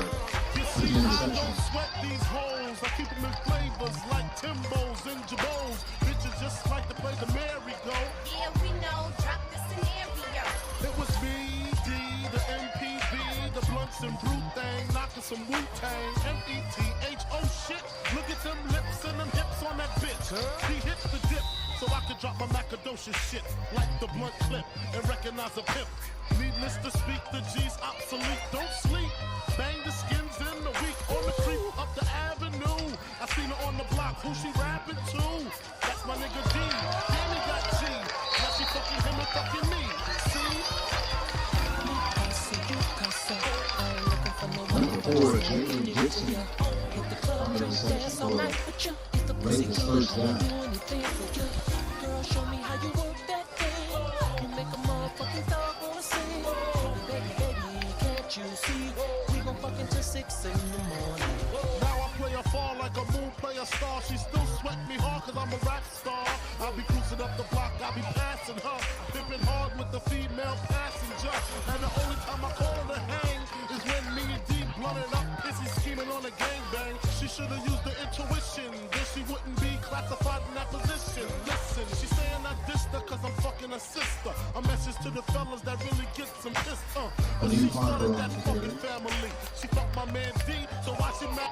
with the interception. Sweat these holes, I keep them in flavors like Timbos and Jabos. Bitches just like to play the merry-go. Yeah, we know, drop the scenario. It was me, D, the MPV, the blunts and brute thing, knocking some Wu-Tang, M-E-T-H, oh shit. Look at them lips and them hips on that bitch. He hit the dip, so I could drop my Macadocious shit like the blunt clip and recognize a pimp. Needless to speak, the G's obsolete. Don't sleep, bang the skins in the week. On the creep up the avenue, I seen her on the block. Who she rapping to? That's my nigga D. Danny got G. Now she fucking him and fucking me. See? Number 4, Jalen Dixon on the reception for Ravens first down. Girl, show me how you work that thing. You make a motherfucking dog wanna sing. Baby, can't you see? We gon' fuck until 6 in the morning. Now I play a fall like a moon play a star. She still sweat me hard cause I'm a rap star. I'll be cruising up the block, I'll be passing her. Dipping hard with the female passenger. And the only time I call her to hang is when me and D blunted up, pissy scheming on a gangbang. She should've used the intuition, then she wouldn't be classified in that position. Listen, she's saying I dissed her cause I'm fucking her sister. A message to the fellas that really get some pissed. But she started that fucking family. She fucked my man D, so why she mad?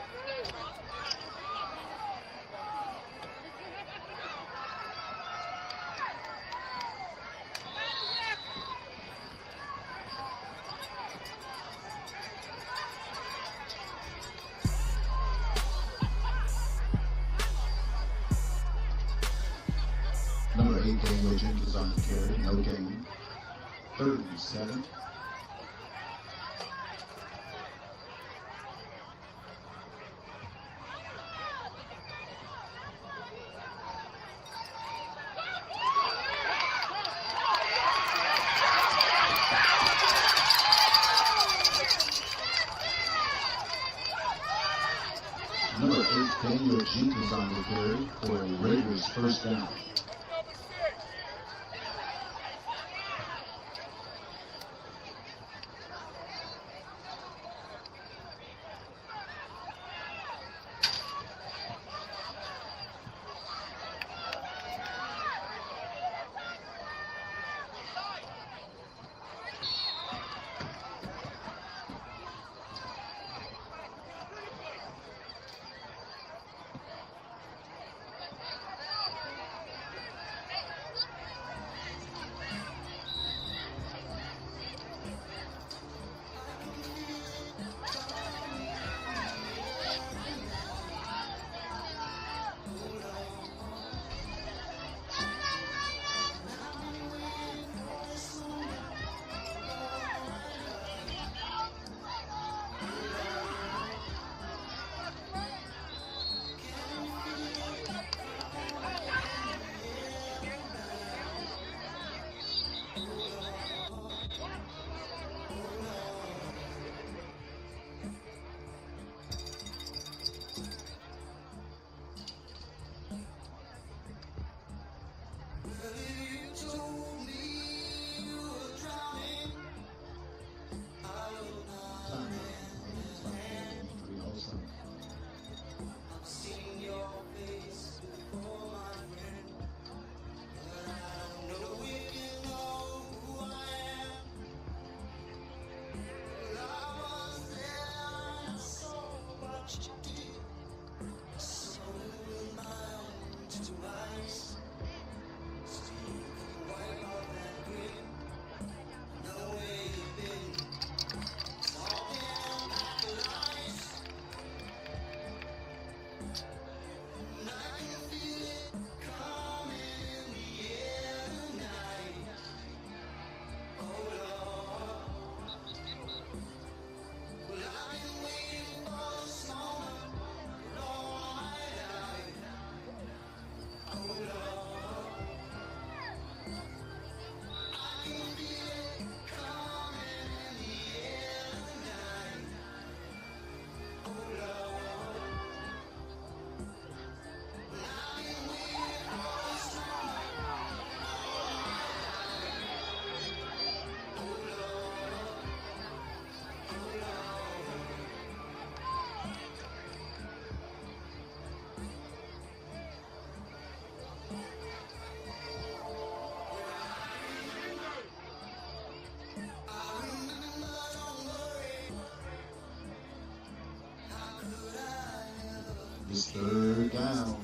8, Daniel Jenkins on the carry, no gain. 3rd and 7. Number 8, Daniel Jenkins on the carry for a Raiders first down. It's 3rd down.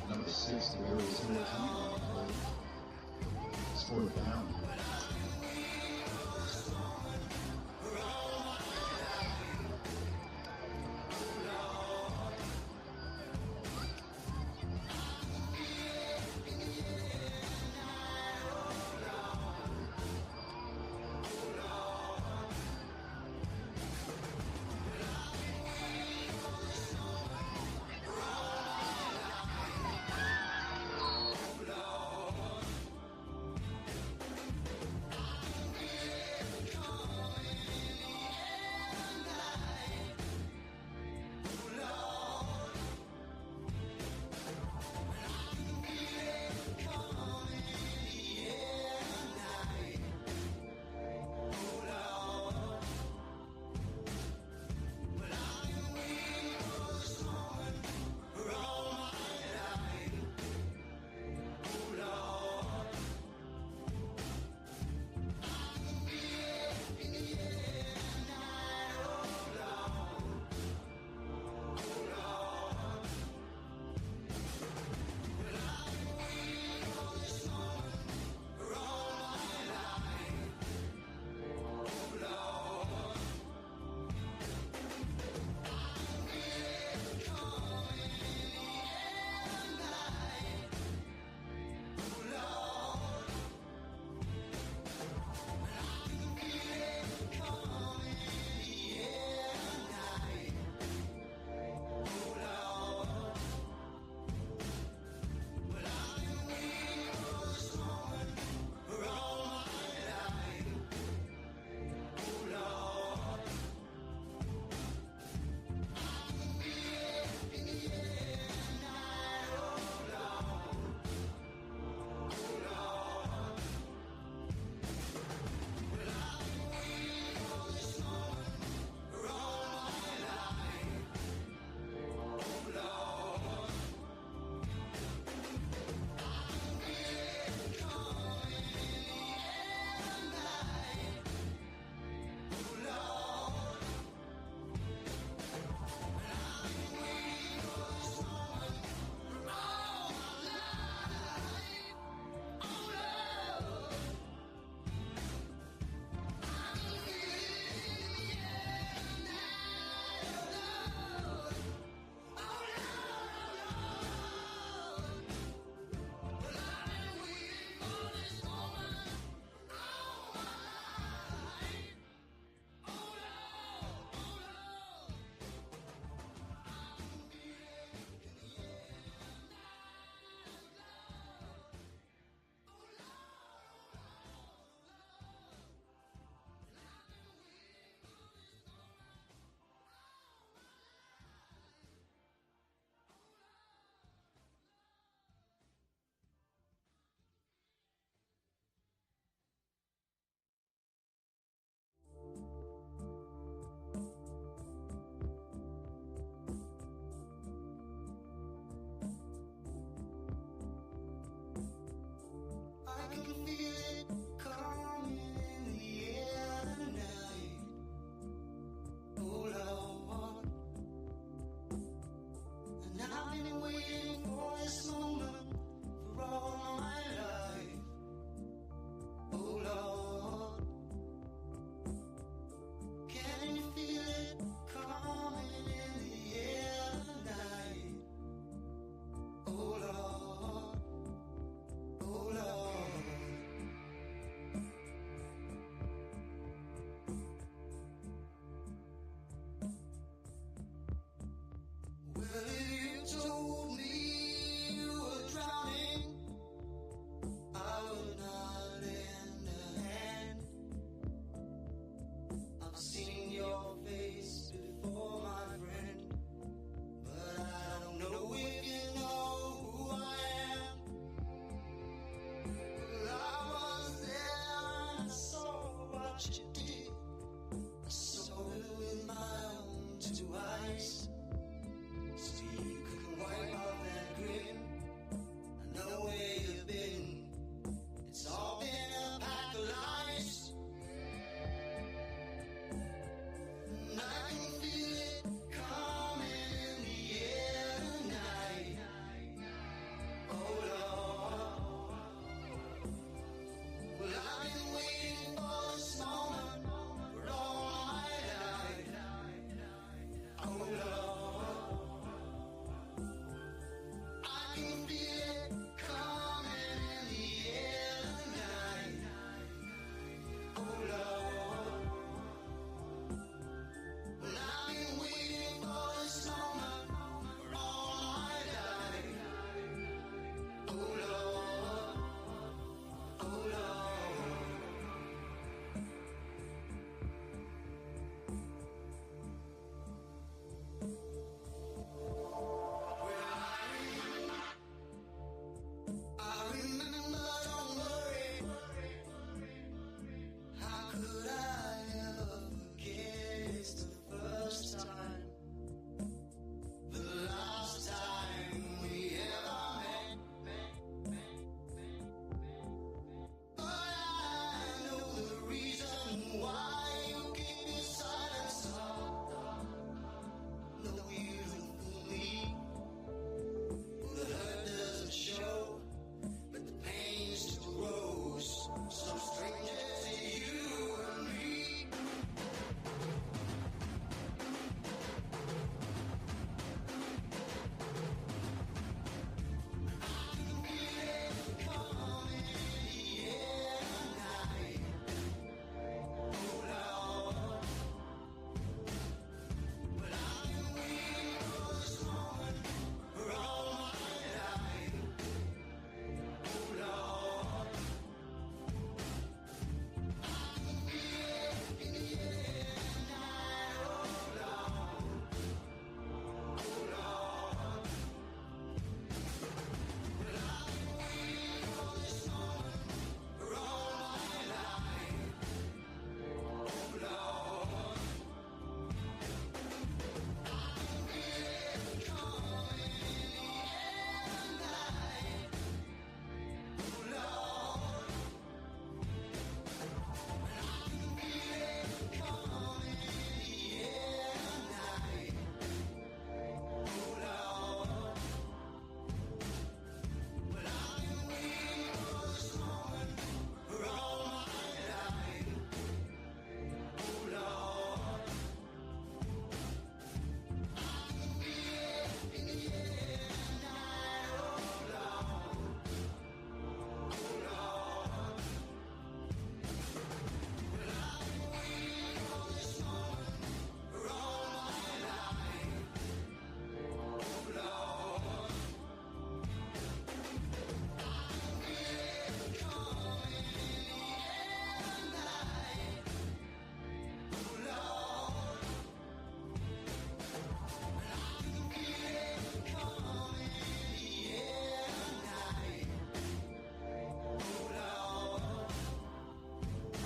Number 6, the Arizona team. It's 4th down.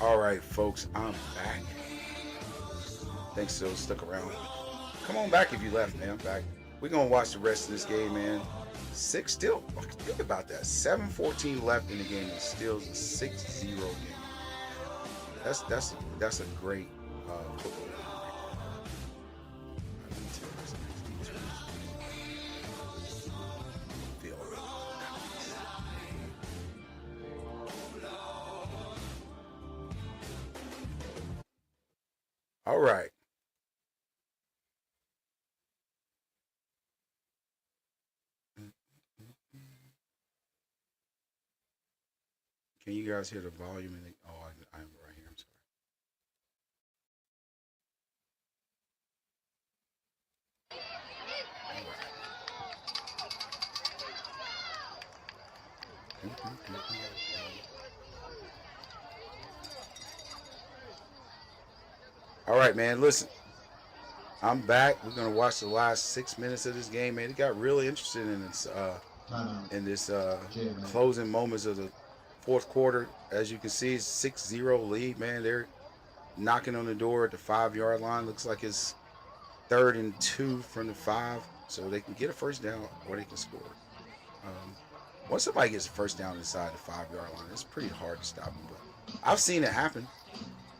All right, folks, I'm back. Thanks for stuck around. Come on back if you left, man. I'm back. We're gonna watch the rest of this game, man. Still, think about that. 7:14 left in the game, and still a 6-0 game. That's a great football game. All right. Can you guys hear the volume? I'm right here. I'm sorry. All right, man. Listen, I'm back. We're gonna watch the last 6 minutes of this game, man. It got really interesting in this closing moments of the fourth quarter. As you can see, it's 6-0 lead, man. They're knocking on the door at the 5-yard line. Looks like it's 3rd and 2 from the 5, so they can get a first down or they can score. Once somebody gets a first down inside the 5-yard line, it's pretty hard to stop them. But I've seen it happen.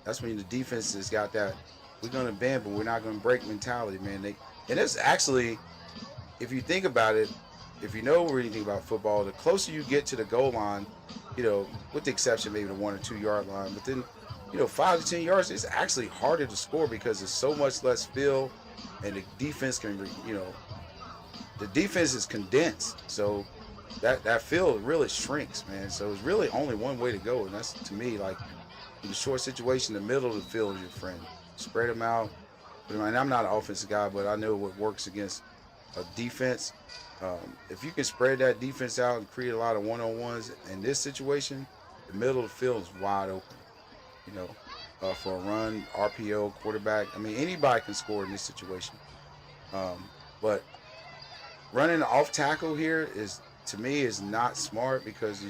That's when the defense has got that we're going to bend, but we're not going to break mentality, man. And it's actually, if you think about it, if you know anything about football, the closer you get to the goal line, you know, with the exception maybe the 1 or 2 yard line, but then, you know, 5 to 10 yards, it's actually harder to score because there's so much less field, and the defense can, you know, the defense is condensed, so that field really shrinks, man. So it's really only one way to go, and that's, to me, like, in the short situation, the middle of the field is your friend. Spread them out. And I'm not an offensive guy, but I know what works against a defense. If you can spread that defense out and create a lot of one-on-ones in this situation, the middle of the field is wide open. You know, for a run, RPO, quarterback. I mean, anybody can score in this situation. But running off tackle here is, to me, is not smart because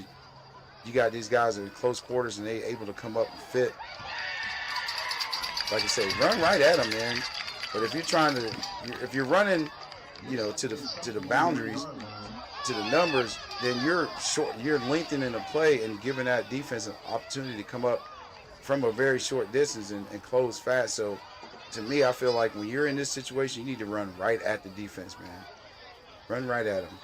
you got these guys in close quarters and they able to come up and fit. Like I say, run right at them, man. But if you're trying to, if you're running, you know, to the boundaries, to the numbers, then you're lengthening the play and giving that defense an opportunity to come up from a very short distance and close fast. So, to me, I feel like when you're in this situation, you need to run right at the defense, man. Run right at them.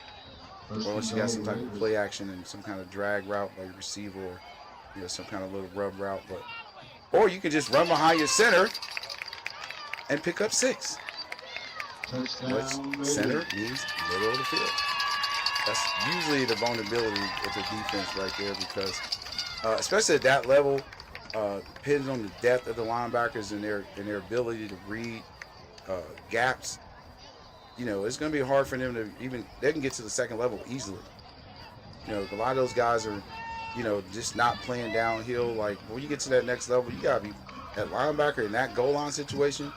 Or unless you got some type of play action and some kind of drag route by your receiver, or, you know, some kind of little rub route, or you can just run behind your center and pick up 6. Which center means middle of the field. That's usually the vulnerability with the defense right there, because especially at that level, depending on the depth of the linebackers and their ability to read gaps. You know, it's going to be hard for them to they can get to the second level easily. You know, a lot of those guys are, you know, just not playing downhill. Like, when you get to that next level, you got to be that linebacker in that goal line situation.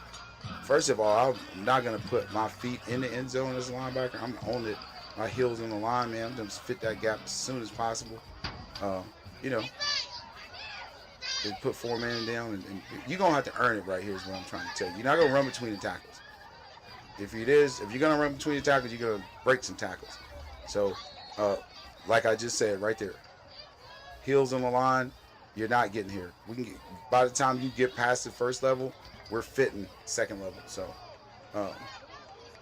First of all, I'm not going to put my feet in the end zone as a linebacker. I'm on it, my heels on the line, man. I'm going to fit that gap as soon as possible. You know, they put 4 men down, and you're going to have to earn it right here is what I'm trying to tell you. You're not going to run between the tackles. If you're going to run between the tackles, you're going to break some tackles. So, like I just said right there, heels on the line, you're not getting here. By the time you get past the first level, we're fitting second level. So,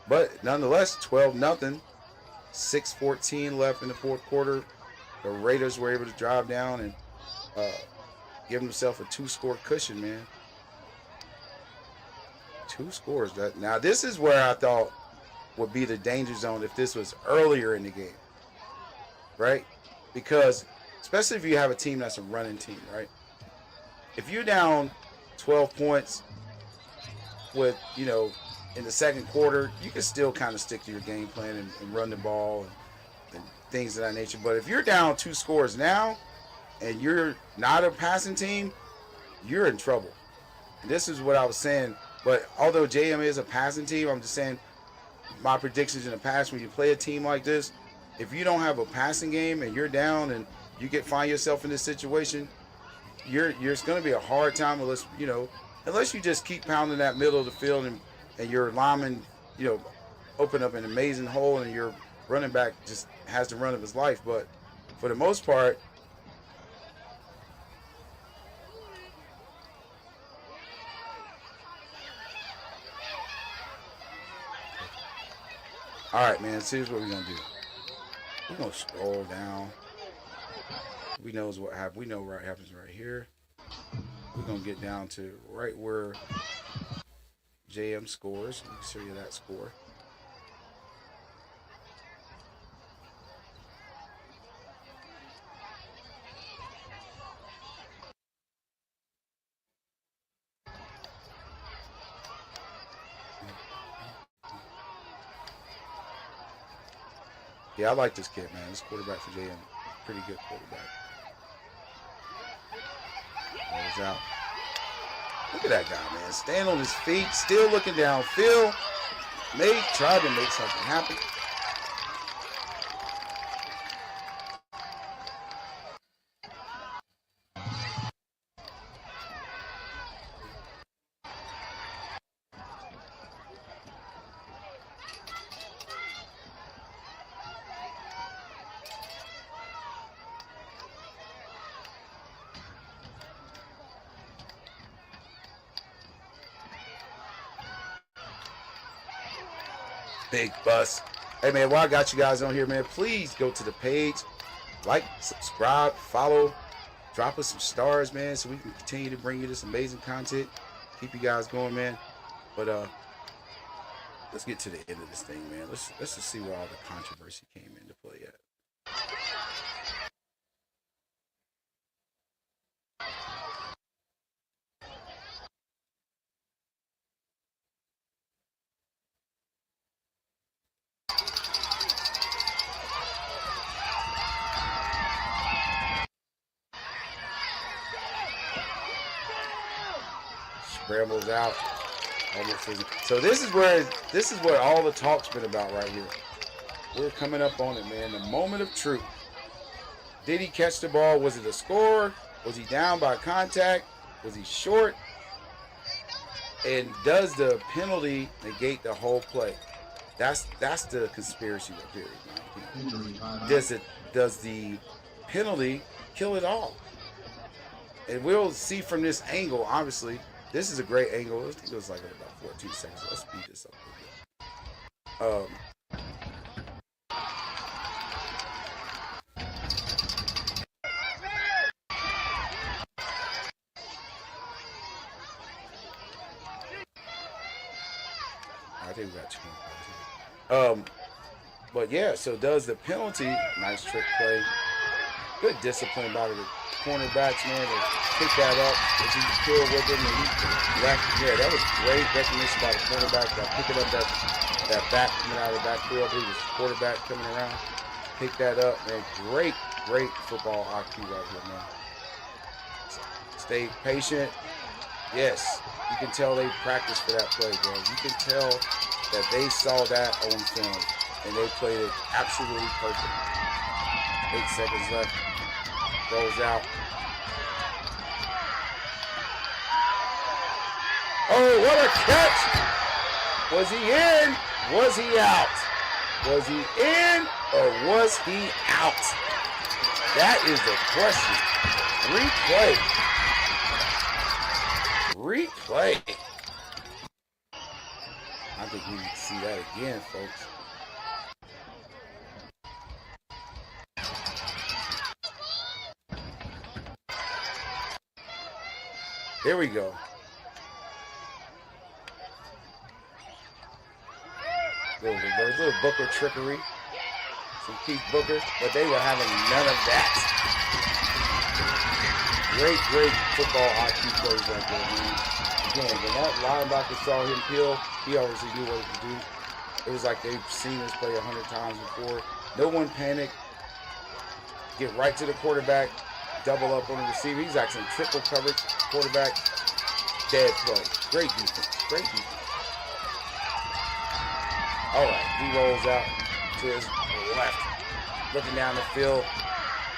but nonetheless, 12-0, 6:14 left in the fourth quarter. The Raiders were able to drive down and give themselves a 2-score cushion, man. 2 scores. Now, this is where I thought would be the danger zone if this was earlier in the game, right? Because, especially if you have a team that's a running team, right? If you're down 12 points with, you know, in the second quarter, you can still kind of stick to your game plan and run the ball and things of that nature. But if you're down 2 scores now and you're not a passing team, you're in trouble. And this is what I was saying. But although JM is a passing team, I'm just saying my predictions in the past, when you play a team like this, if you don't have a passing game and you're down and you find yourself in this situation, it's going to be a hard time unless you just keep pounding that middle of the field and your lineman, open up an amazing hole and your running back just has the run of his life. But for the most part, all right, man, so here's what we're going to do. We're going to scroll down. We know what happens right here. We're going to get down to right where JM scores. Let me show you that score. Yeah, I like this kid, man. This quarterback for JM, pretty good quarterback. Rolls out. Look at that guy, man. Staying on his feet, still looking downfield. Tried to make something happen. Big bus. Hey, man, while I got you guys on here, man, please go to the page, like, subscribe, follow, drop us some stars, man, so we can continue to bring you this amazing content, keep you guys going, man. But let's get to the end of this thing, man. Let's just see where all the controversy came into play at. Scrambles out. So this is what all the talk's been about right here. We're coming up on it, man. The moment of truth. Did he catch the ball? Was it a score? Was he down by contact? Was he short? And does the penalty negate the whole play? That's the conspiracy theory, man. Does the penalty kill it all? And we'll see from this angle, obviously. This is a great angle. I think it was like about 14 seconds. Let's speed this up a little bit. I think we got 2 more plays here. But yeah, so does the penalty, nice trick play, good discipline by the cornerbacks, man, to pick that up as he killed with him and he left. Yeah, that was great recognition by the cornerback, picking up that back coming out of the backfield. He was quarterback coming around, pick that up, man. Great football IQ right here, man. Stay patient. Yes, you can tell they practiced for that play, bro. You can tell that they saw that on film and they played it absolutely perfect. 8 seconds left. Rolls out. Oh, what a catch! Was he in? Was he out? Was he in or was he out? That is the question. Replay. I think we need to see that again, folks. Here we go. Little Booker trickery. Some Keith Booker, but they were having none of that. Great football IQ plays right there, man. Again, when that linebacker saw him peel, he obviously knew what to do. It was like they've seen this play 100 times before. No one panicked. Get right to the quarterback. Double up on the receiver. He's actually triple coverage. Quarterback, dead play. Great defense. All right, he rolls out to his left, looking down the field.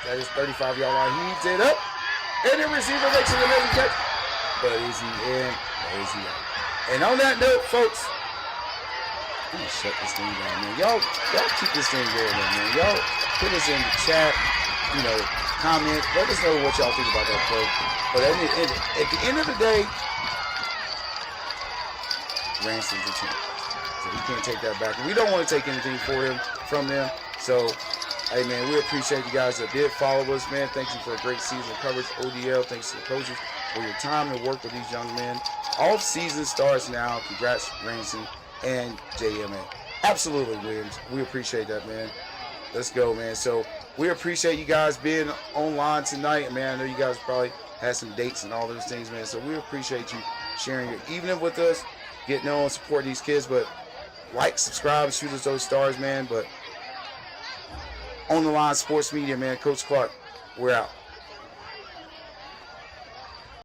That is 35-yard line. Heaves it up. And the receiver makes an amazing catch. But is he in or is he out? And on that note, folks, I'm gonna shut this thing down, man. Y'all keep this thing going, man. Y'all put us in the chat, comment. Let us know what y'all think about that play. But at the end of the day, Ransom's the champ. So we can't take that back. And we don't want to take anything from them. So, hey, man, we appreciate you guys that did follow us, man. Thank you for a great season of coverage. ODL, thanks to the coaches for your time to work with these young men. Off season starts now. Congrats, Ransom and JMA. Absolutely, Williams. We appreciate that, man. Let's go, man. So we appreciate you guys being online tonight. Man, I know you guys probably had some dates and all those things, man. So we appreciate you sharing your evening with us, getting on, support these kids. But like, subscribe, shoot us those stars, man. But On the Line Sports Media, man. Coach Clark, we're out.